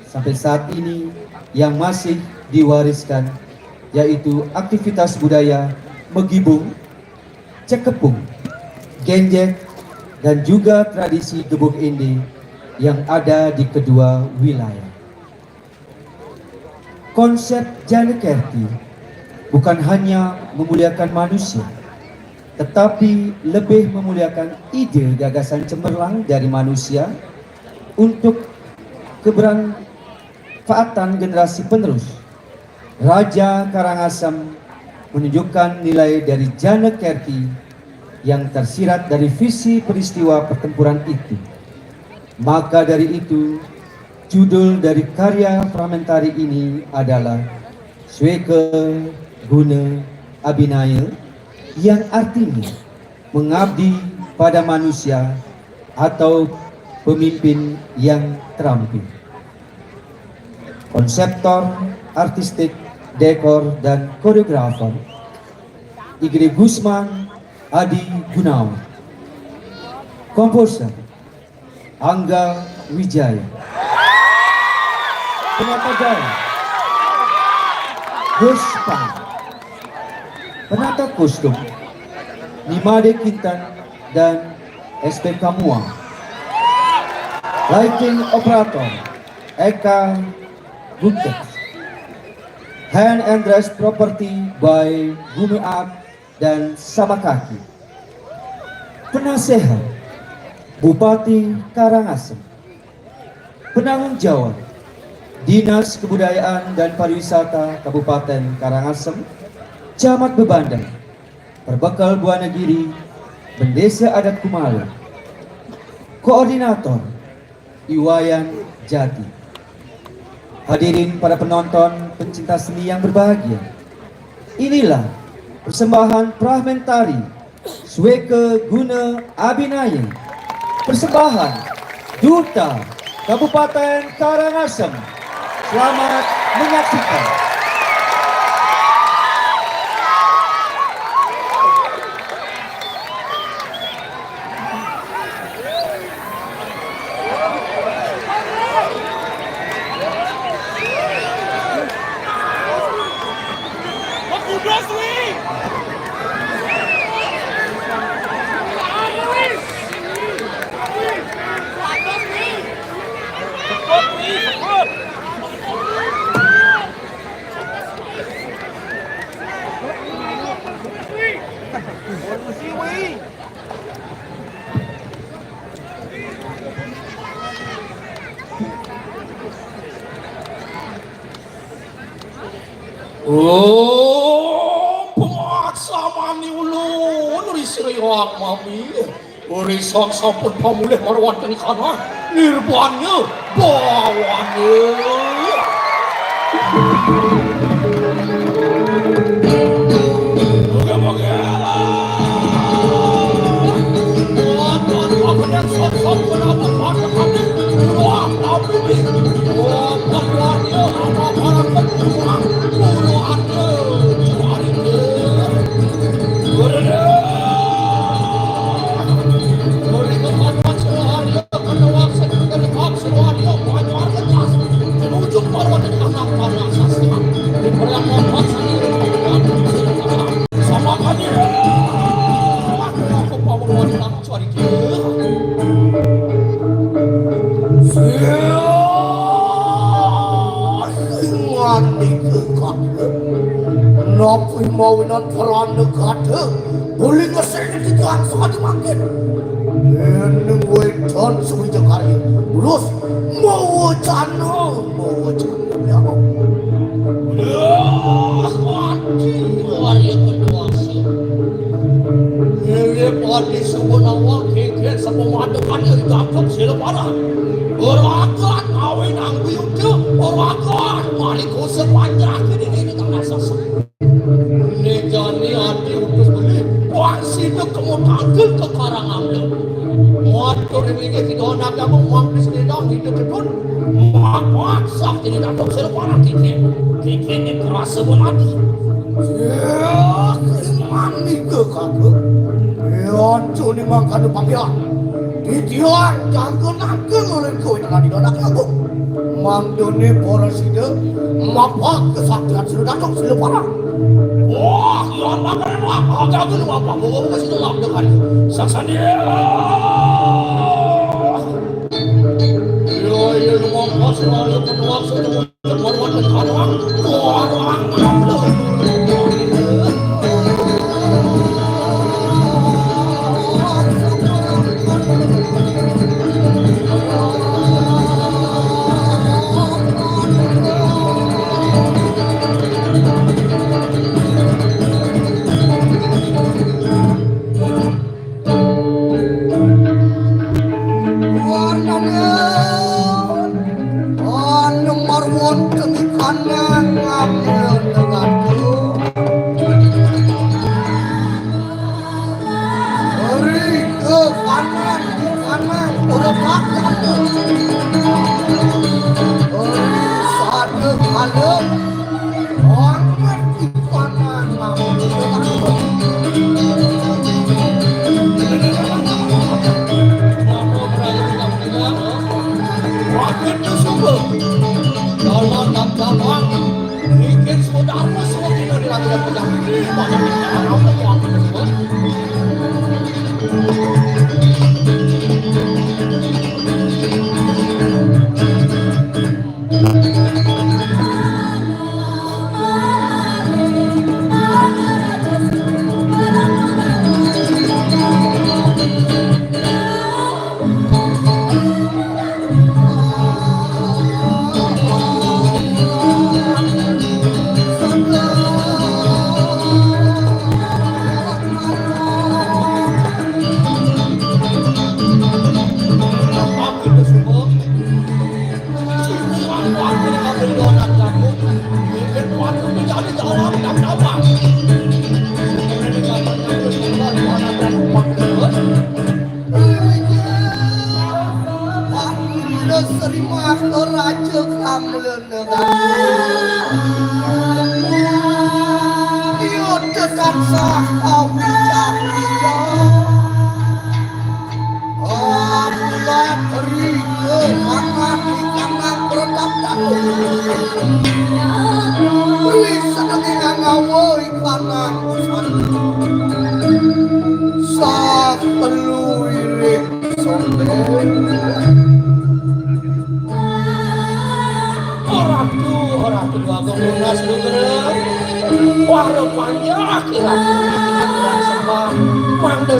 sampai saat ini yang masih diwariskan, yaitu aktivitas budaya Megibung, Cekepung, Genjek, dan juga tradisi Gebuk Indi yang ada di kedua wilayah. Konsep Janekerti bukan hanya memuliakan manusia, tetapi lebih memuliakan ide gagasan cemerlang dari manusia untuk kebermanfaatan generasi penerus. Raja Karangasem menunjukkan nilai dari Janekerti yang tersirat dari visi peristiwa pertempuran itu. Maka dari itu, judul dari karya fragmentari ini adalah Sweke Guna Abinaya, yang artinya mengabdi pada manusia atau pemimpin yang terampil. Konseptor, artistik, dekor, dan koreografer Igri Gusman Adi Gunawan. Komposer Angga Wijaya. Penata gaya Guspan. Penata kostum Nimade Kintan dan SP Kamua. Lighting operator Eka Guptex. Hand and dress property by Bumi Art dan Samakaki. Penasehat Bupati Karangasem. Penanggung jawab Dinas Kebudayaan dan Pariwisata Kabupaten Karangasem, Camat Bebandang, Perbekal Buanagiri, Bendesa Adat Kumala. Koordinator Iwayan Jati. Hadirin para penonton pencinta seni yang berbahagia, inilah persembahan fragmentari Sweke Guna Abinaya, persembahan Duta Kabupaten Karangasem. Selamat menyaksikan. Oh, pemaksa mani ulun, risiriyang mami. Urisak sampun pamulih marwan dari kana. nirbannya bawannya. Moga-moga dan sosok kenapa pada kami ruang kami pembuatnya apa para keburuan buruannya juarinya beri kekuatan seluruhnya kedua sedekat seluruhnya banyak kertas menuju para dan anak para sastra diberi kekuatan seluruhnya sama kami aku mau menguatkan juarinya. Ngati kekate Napi mawinan peran negate Boleh ngeseni tigaan sekali makin Eneng wedan sewijak karya Terus mau wajana ya Ngati warya kedua sih Ini padi sebuah kekit sepemandekannya digabung silapara Orakan awin ang biyuti Orakan maliko sepanjang ini tak asas Ini jani hati utus beli Puasi itu kemutangkil ke karang ambil Matur ini kita nak yang memangkis lidang hidup itu Mak sakti ini datang silapara kekit Kekit ini keras sebeladi Mami ke kakak Yonco ni makan papian Didian jangan oleh kau dengan didonak aku Mangdone poroside Mapak kesaktian sudah datang sudah parah Wah, yang makan agak dulu apa bawa kasih dalam dengan sasani Yo rumah selalu kedua sudah berbuat berkarang orang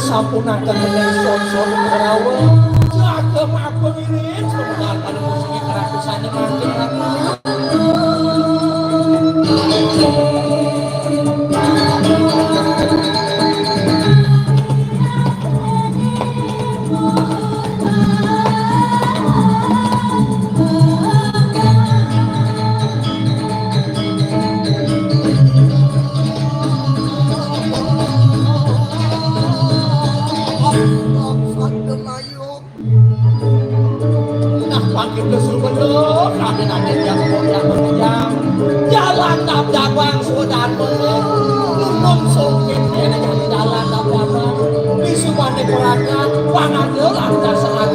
Sampuna kemudian son-son berawa jaga maaf pengirin sebentar pada musiknya keratusannya makin lama Jalan nabrak bang sudah belum sungkin jalan nabrak di semua negaranya pangan gelang dan senang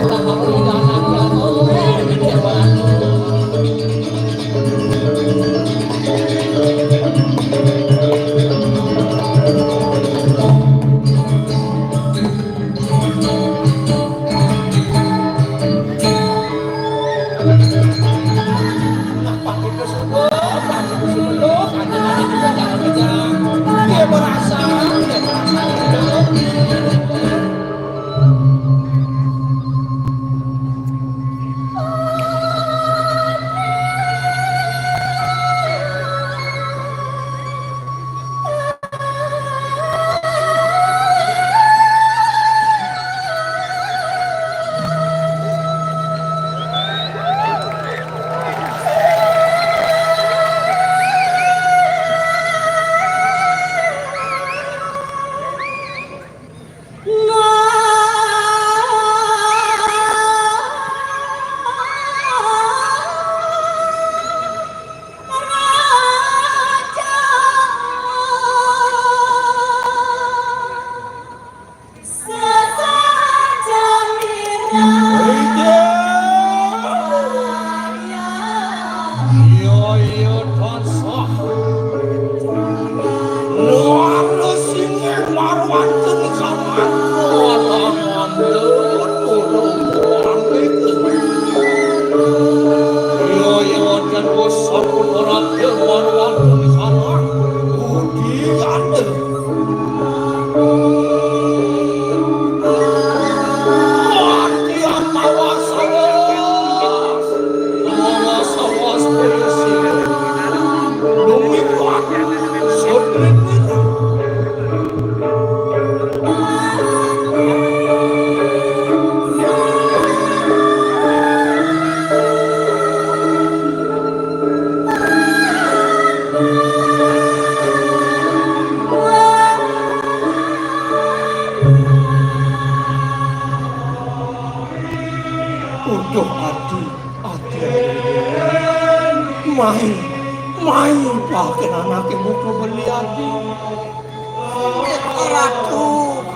main pakai anak ibu beli aku.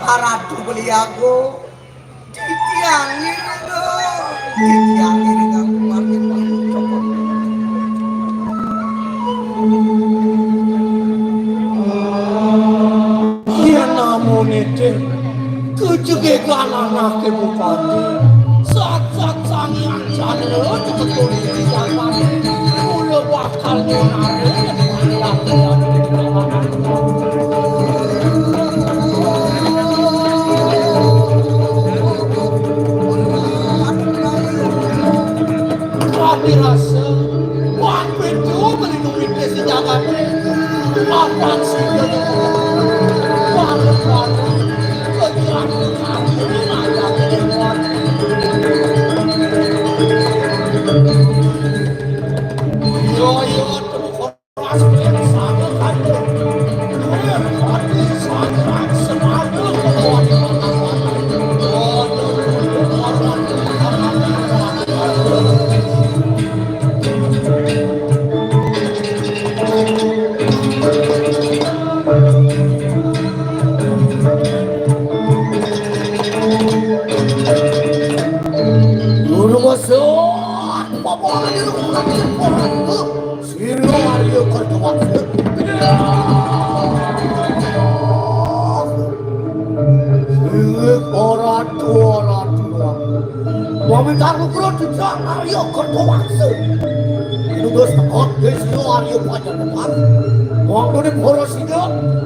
Ratu beli aku. Ditiangin dong. Ditiangin dengan kemarin aku coba. Ya namun itu kejegegan anak ibu pati. Saat sangian sana cepet polisi sama. Udah bakal nyaris tapi rasa buat itu melindungi desa Jakarta apaan sih malu-malu kegiatan kamu aja keluar yo temu kelas sama kan Wamentaro production Aryo Kertowaksu Inugas tekot Desyo Aryo Pajanepan Waktu di porosinya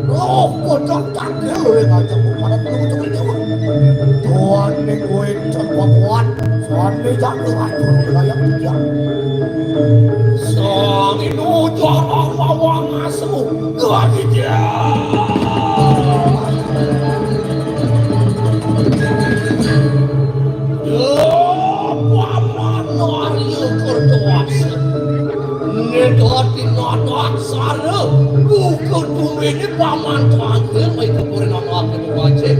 Loh kocok takil yang ngajak pada penunggu Jawa Tuan nih gue cepet Tuan nih jangan atur wilayah tiga Sang inu jorong wawang asu Lagi dia Nedoti nodot sana buku ini paman tangkir mai kepurin anak itu wajib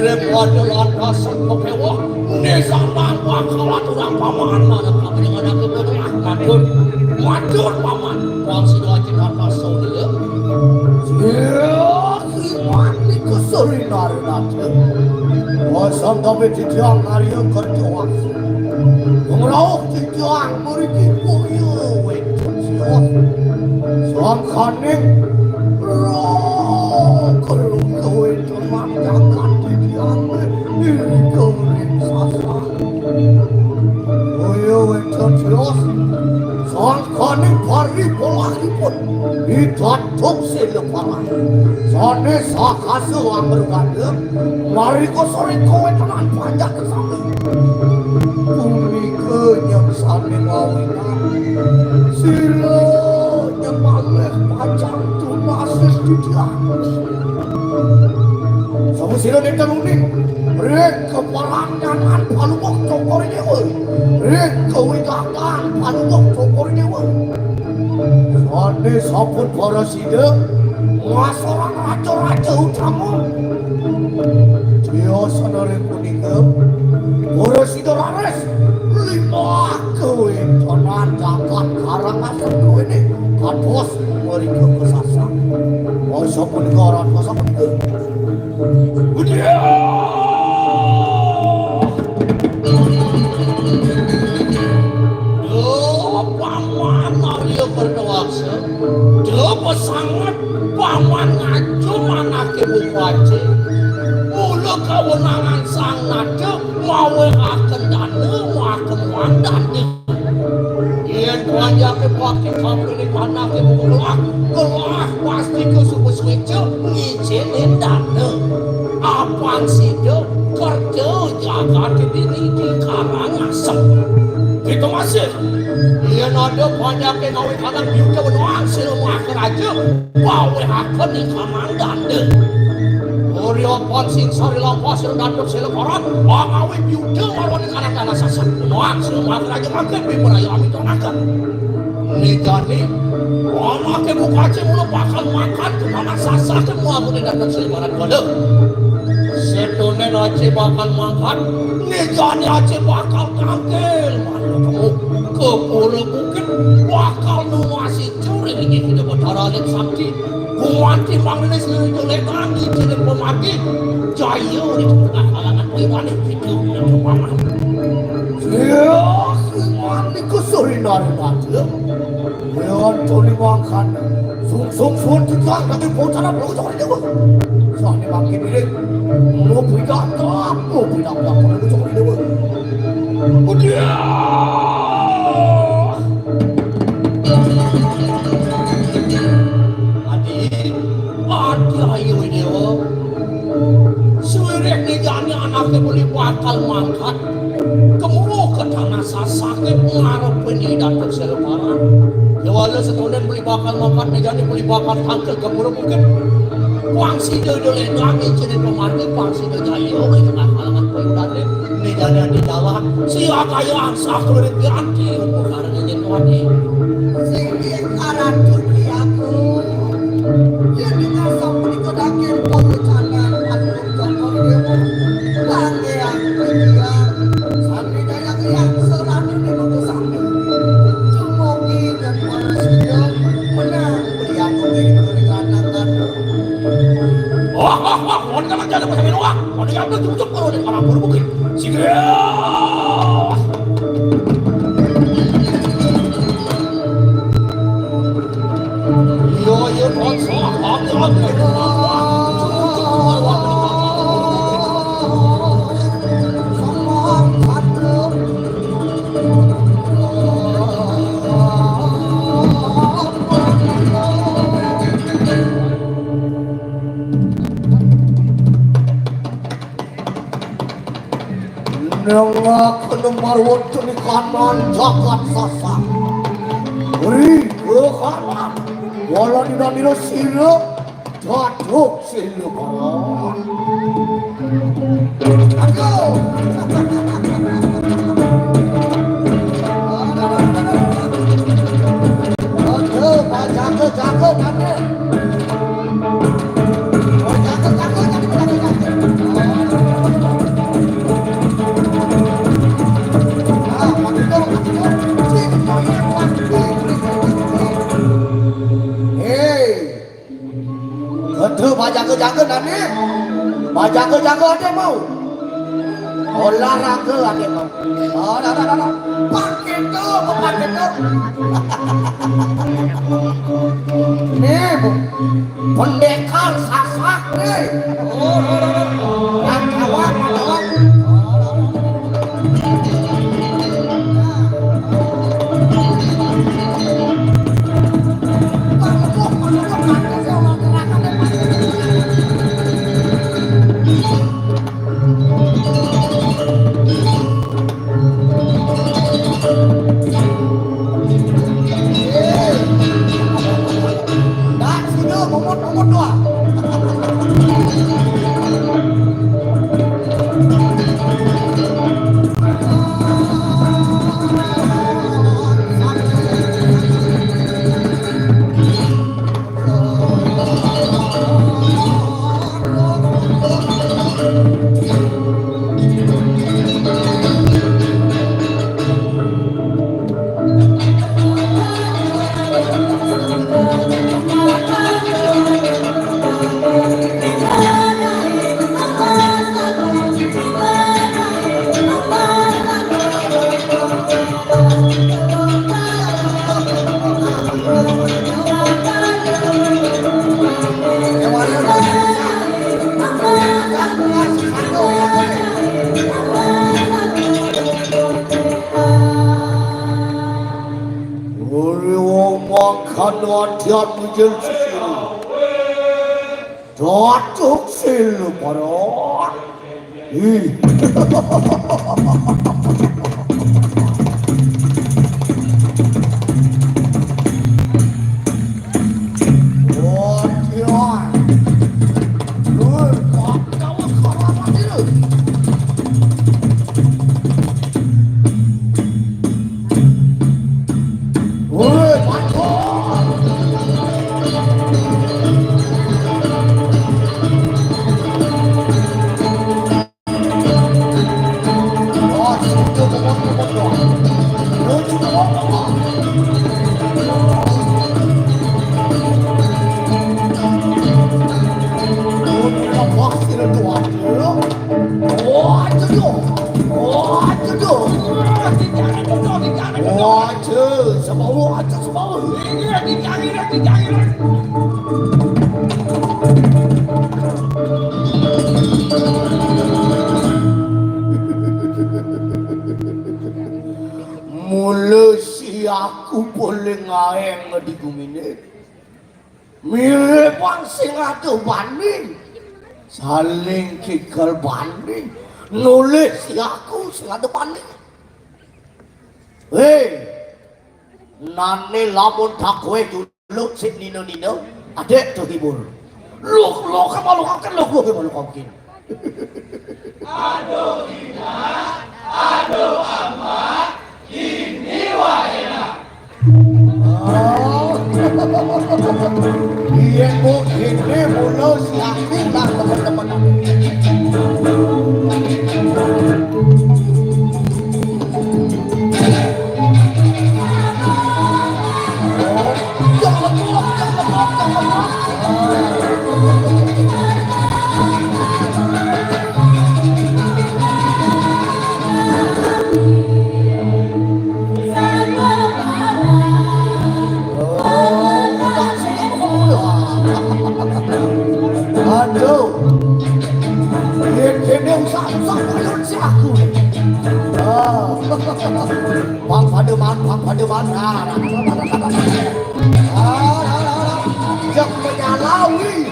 repot ada lantasan kepewah nesalan bakalan orang paman mana kami dengan ada kebodohan madur paman wang sida ajikan pasau dia siman ni kesuri nari nate wasam tapi titiang nari yang kerjaan mengrauh titiang meriki puyo wetun siwas sang kaning kalau kau itu manjakan titiang diri kau sasa puyo wetun siwas sang kaning pari polahipun ditatuk seleparan sane sakase wang berganda mari ko sore kowe tenan panjang kesana bumi kenyang sane mawinan sila nyemaleh panjang tumasis titiang sama sila ditaruning rek keparangan palubok cokor nyewa rek kewidakan palubok cokor nyewa sane sapun para sida seorang raja-raja utama dia sadare punika para sida lares lima kowe tenan jagat karangasem kowe ne kados mereka kesasar masa punika orang masa punika dia paman Mario berdewasa dia sangat paman ngaco manake bukace mula kewenangan sang naga mawe akan dana makan wandane yen panjake pakai kapri panake bukulak kelah pasti ke suku-suku ngicilin dana apaan sih dia kerja jaga diri di Karangasem itu masih yen ada banyak yang ngawi kanan biuja benuang silumah keraja bawe akan di kamandan deh Oreo ponsing sari lampas datuk seleparan ngawi biuja marwani kanan tanah sasak benuang silumah keraja makan bimeraya amit onakan nikah nih makan buka aja mulu bakal makan ke tanah sasak semua aku di datuk seleparan kode setunen aja bakal makan nikah nih aja bakal tangkel kamu kepuluh mungkin bakal nuasi curi ini tidak berdarah lek sakti kuanti manggilnya sendiri jelek lagi jelek pemati jaya di tengah kalangan ibadah itu dan kemaman ya semani kesuri dari batu ya tuli makan sung tidak tapi bocana belum cari dewa soalnya makin ini lo tidak belum cari dewa udah ayo ini suirek ni jani anaknya boleh bakal mangkat kemuruh ke tanah sasake pengaruh penyidak terseleparan ya walau setahun boleh bakal mangkat ni jani boleh bakal tangkel kemuruh mungkin wangsi dia boleh lagi jadi pemati wangsi dia jaya di tengah kalangan payudan ni jani di dalam siapa kaya angsa keluar di anti umur karena nyentuhan ni singkir karan duniaku yang dinasam menikadakin polucanan aduh jokor dewa lagi yang dia sampai daya yang serani memang sampai cemogi dan manusia menang beliau menjadi perikanan wah kan aja ada macam ini wah dia ambil cucuk kalau di orang berbukit segera yo konso Nengah kenemar waktu di kanan jagat sasa beri ke kanan walau tidak nilo sila jatuh sila aduh jaga jaga nani. Jaga ada mau. Olahraga ada mau. Dah. Pakai tu. Nih, pendekar sasak nih. Yang kawan. Nomor นอนเทียนมือยืนสิจอดจุกสิลปะรออีaku boleh ngaeng di gumine mirip wong sing atuh banding saling kikal banding nulis si aku sing atuh banding nane lamun tak kowe dulu sik nino adek tuh hibur lu kemalu kan lu kemalu kan aduh indah aduh amat ini wahena iya bu ini mulu si aku dan teman-teman aduh ini usah balon si aku Bang Pademan yang menyalawi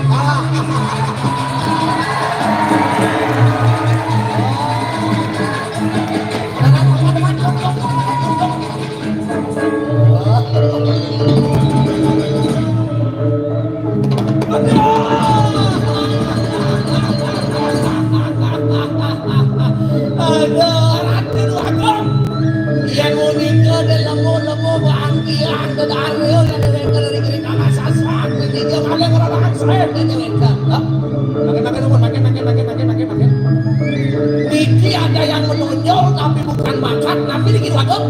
Niki ada yang menonjol tapi bukan bakat tapi dikit lagu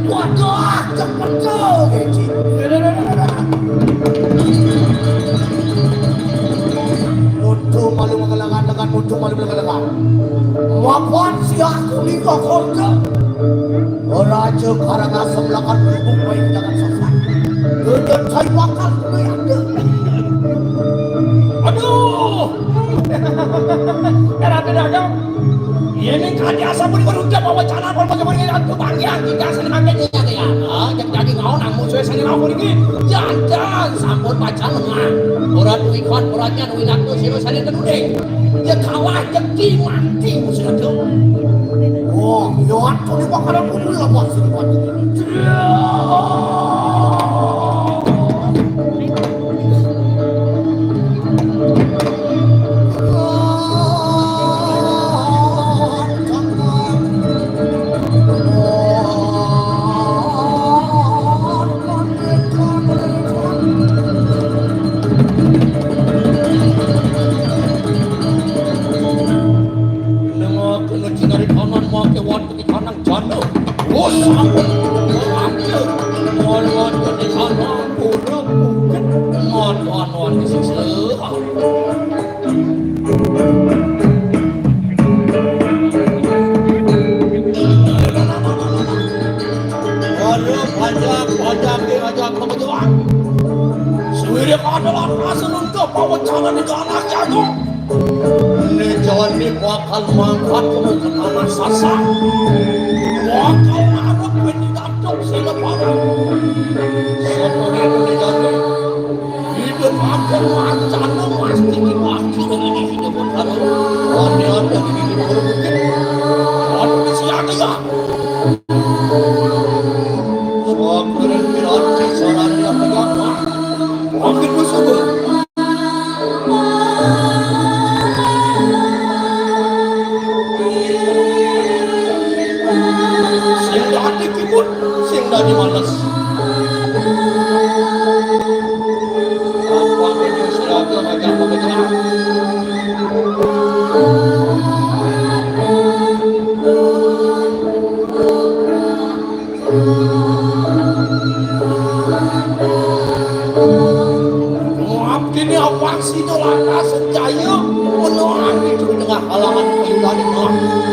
waduh cepet tuh untuk cuma dibilang wapan si aku liga korga Raja Karangasem lakan bubuk baik jangan sesat Gedan saya bakal ada aduh era tidak ada ini kan asa pun berucap wacana pun bagaimana aku bagian tidak senangnya ya jadi ngau nang musuh saya ngau ini jangan sampun pacar menang orang duit kuat orangnya duit aku sih saya keduduk ya kalah ya mati musuh itu oh yo aku ni bakalan pun lah buat sini buat bakal mangkat kamu ke tanah sasak bakal narut pendidatok sila parang setelah pendidatok hidup akan mancana pasti dibagi ini hidup baru ada di hidup berbukit ada di siaga ya soakuran piranti saran yang menyapa makin bersubur di malas apa ini siapa macam begitu maaf ini apa sih dolana senjaya menolak itu dengan halangan kehidupan maaf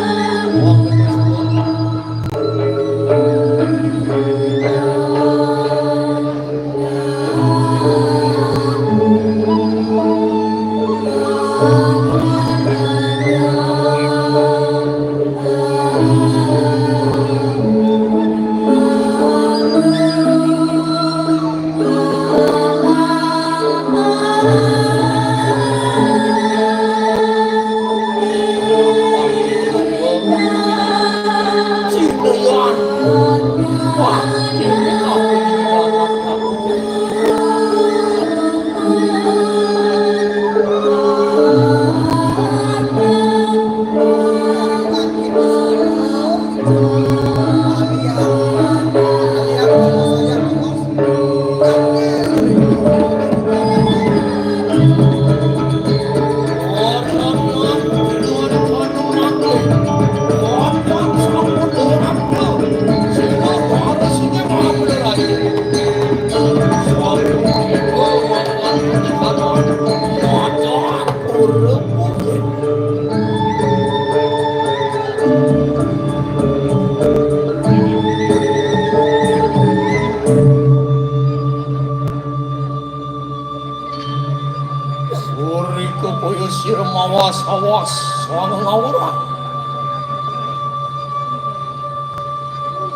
awas soal ngawur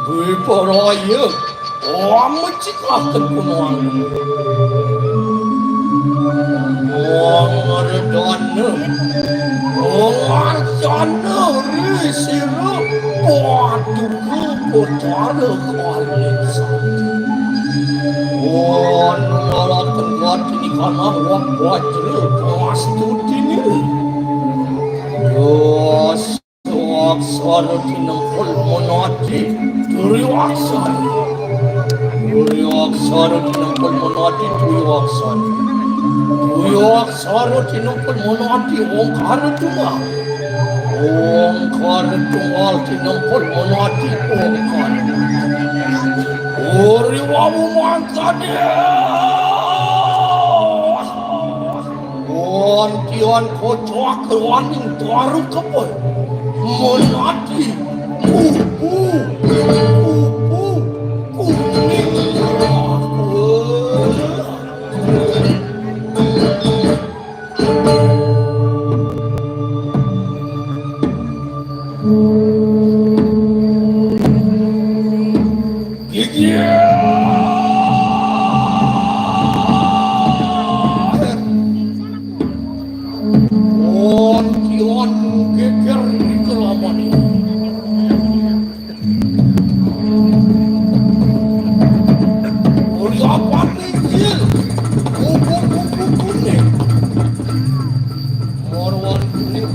bui poraya amat cikahkan kunoang Arjana risira paduka potara kalisa nalakan gatini kana wak wajra pastutini aksara tinangkol monati turiwaksara tinangkol monati turiwaksara Aksara tinangkol monati Omkara Tunggal tinangkol monati Omkara Ori wawu mangkade Tiwan kocok keruaning tuaru kepul menati kupu kuning gigi Tiwan geger di kelamani Lihat nih kupu kuning Marwan kuning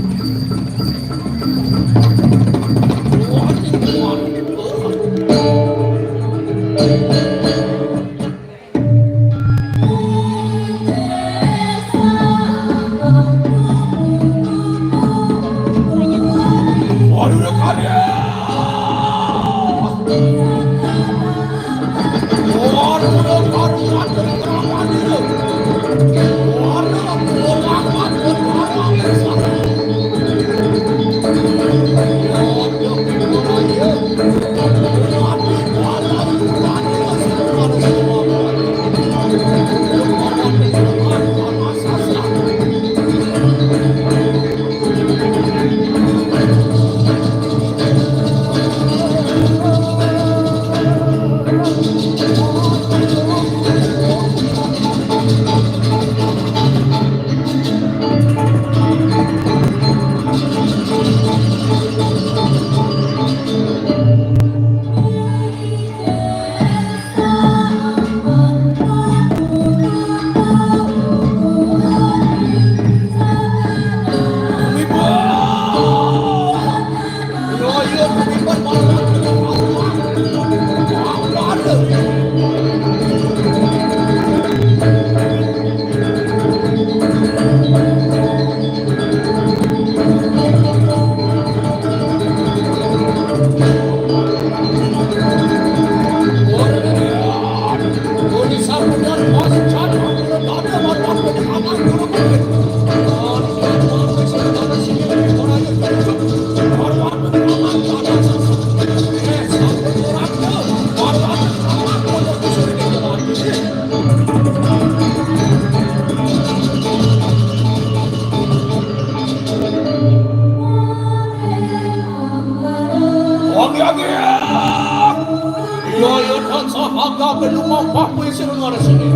Sahaga belum mampu senengar sini.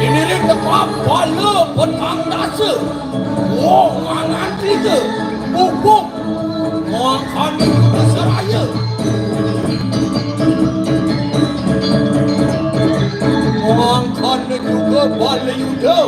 Ini ring kapal petang dasa. Oh, ngangan tiga. Bubuk. Makan ke seraya. Makan juga balai yuda.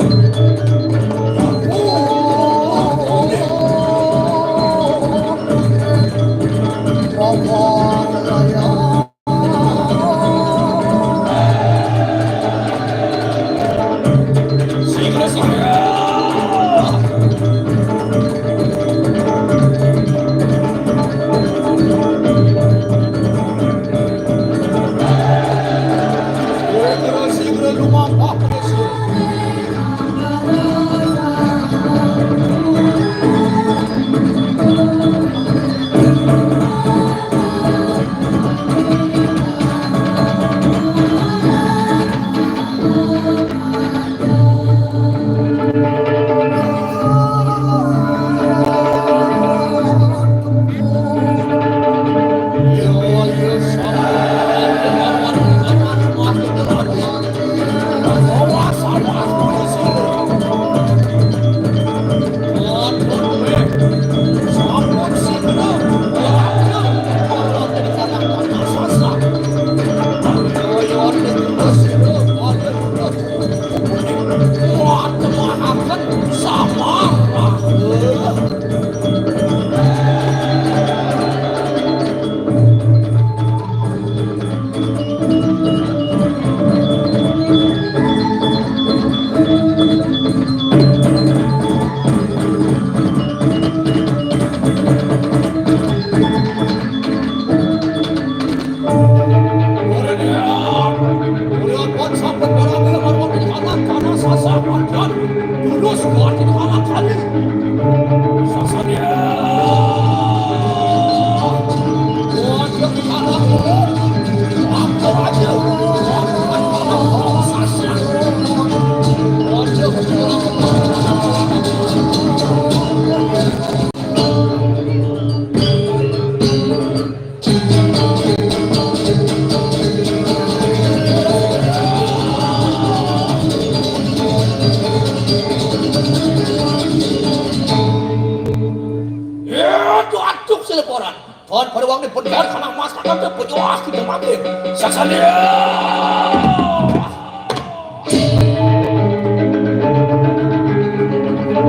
pada waktu penjual karena masakan dan penjual kita mati. Saksalia.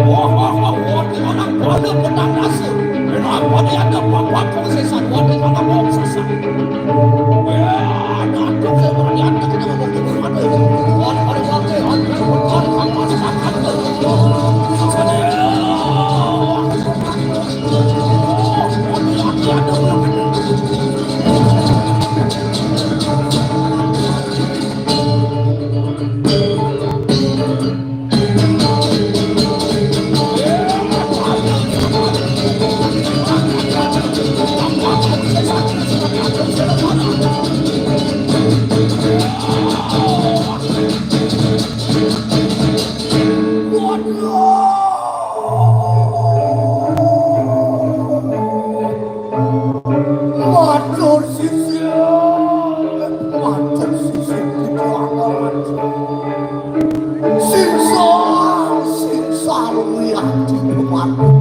Wah, di mana pada pedang dasar. Kenapa dia ada bapak konsesan di mana mau sesat. Ya, nanti saya berlihat kita ngomong di mana. Wah, pada waktu ada penjual karena masakan dan penjual. Saksalia. Matur sisi Singsa wiyati kemarin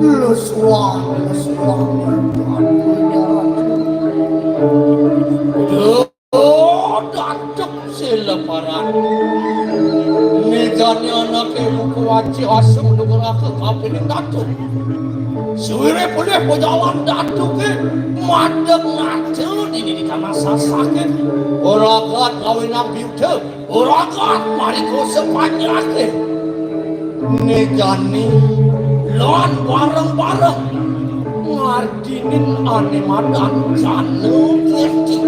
Lesuang datuk selebaran Negani anak ibu kuaci asem nuguraka kapiling datuk Suwire boleh pejalan datuk ke madeng nacun ini di kamar sasake Oragat kawin ambiude Oragat mariko sepanjake Negani Lawan bareng-bareng Ngardinin ane madan janu kirti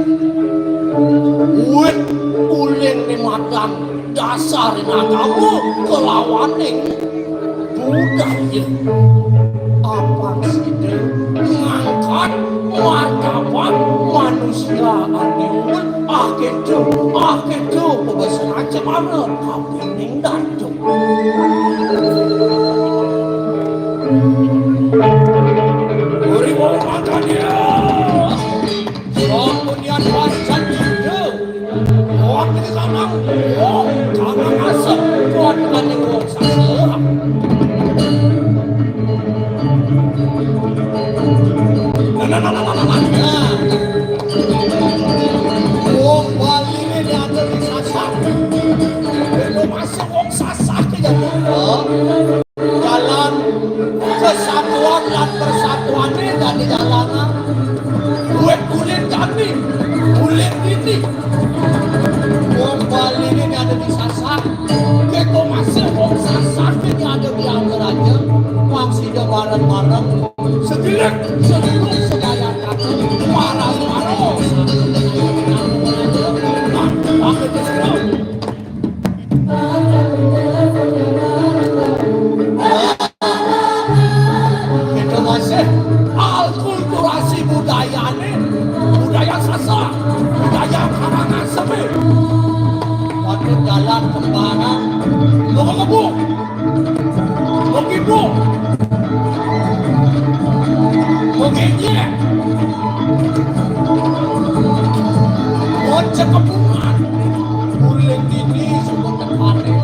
Wit uling ni madan dasarin agamu kelawaning budaya Apa sih ngangkat martabat manusia ane Aketu pebesan aja mana kapining datuk Uri mau makan dia Kemudian pasan juga Kuat di kanang Kanang asap Kuat di kanang sasaran Wong Bali ini ada di sasak Itu masuk wong sasak ya Jalan kesatuan dan persatuan ini dari jalanan kulit kami kulit ini wong Bali ini ada di sasak kita masih wong sasak ini ada di antaranya masih ada bareng-bareng sedilek sedaya kata marah-marah pakai diskon itu masih alkulturasi budaya Sasak, budaya Karangasem pakai jalan kembara mau ngebuk mau gibuk mau genyek mau cekepungan kulit ini sudah terpanen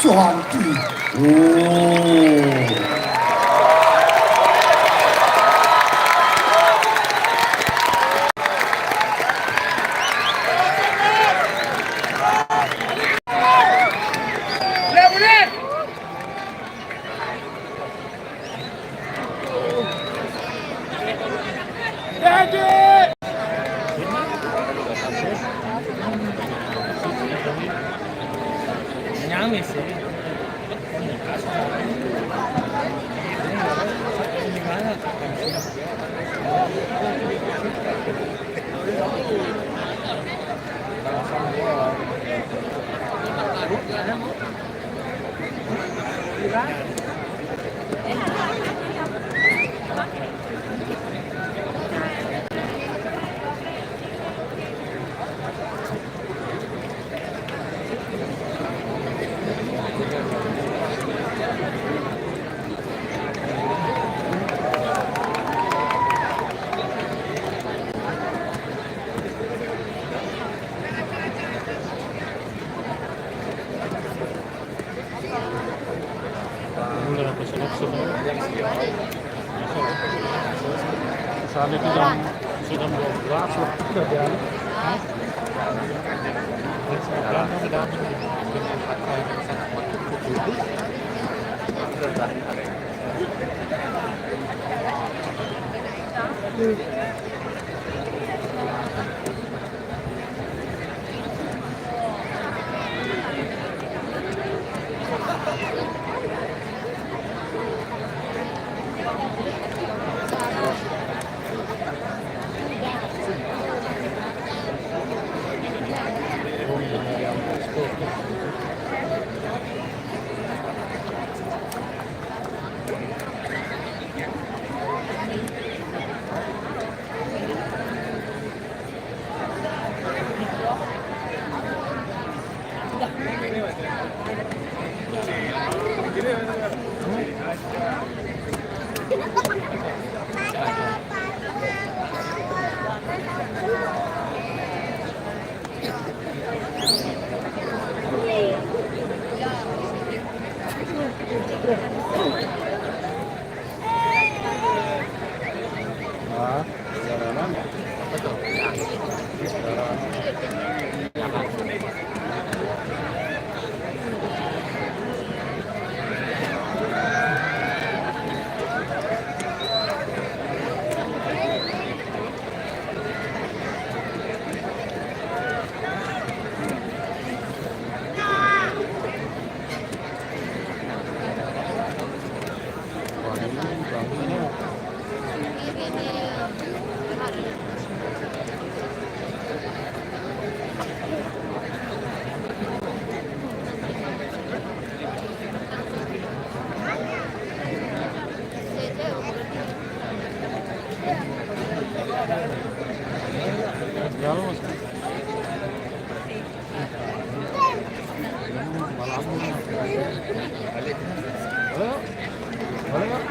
Santi Nyamis sih. Saat itu jam 12 sudah jalan. Sekarang sudah Boleh nggak?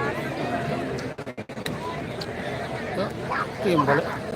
Tim boleh.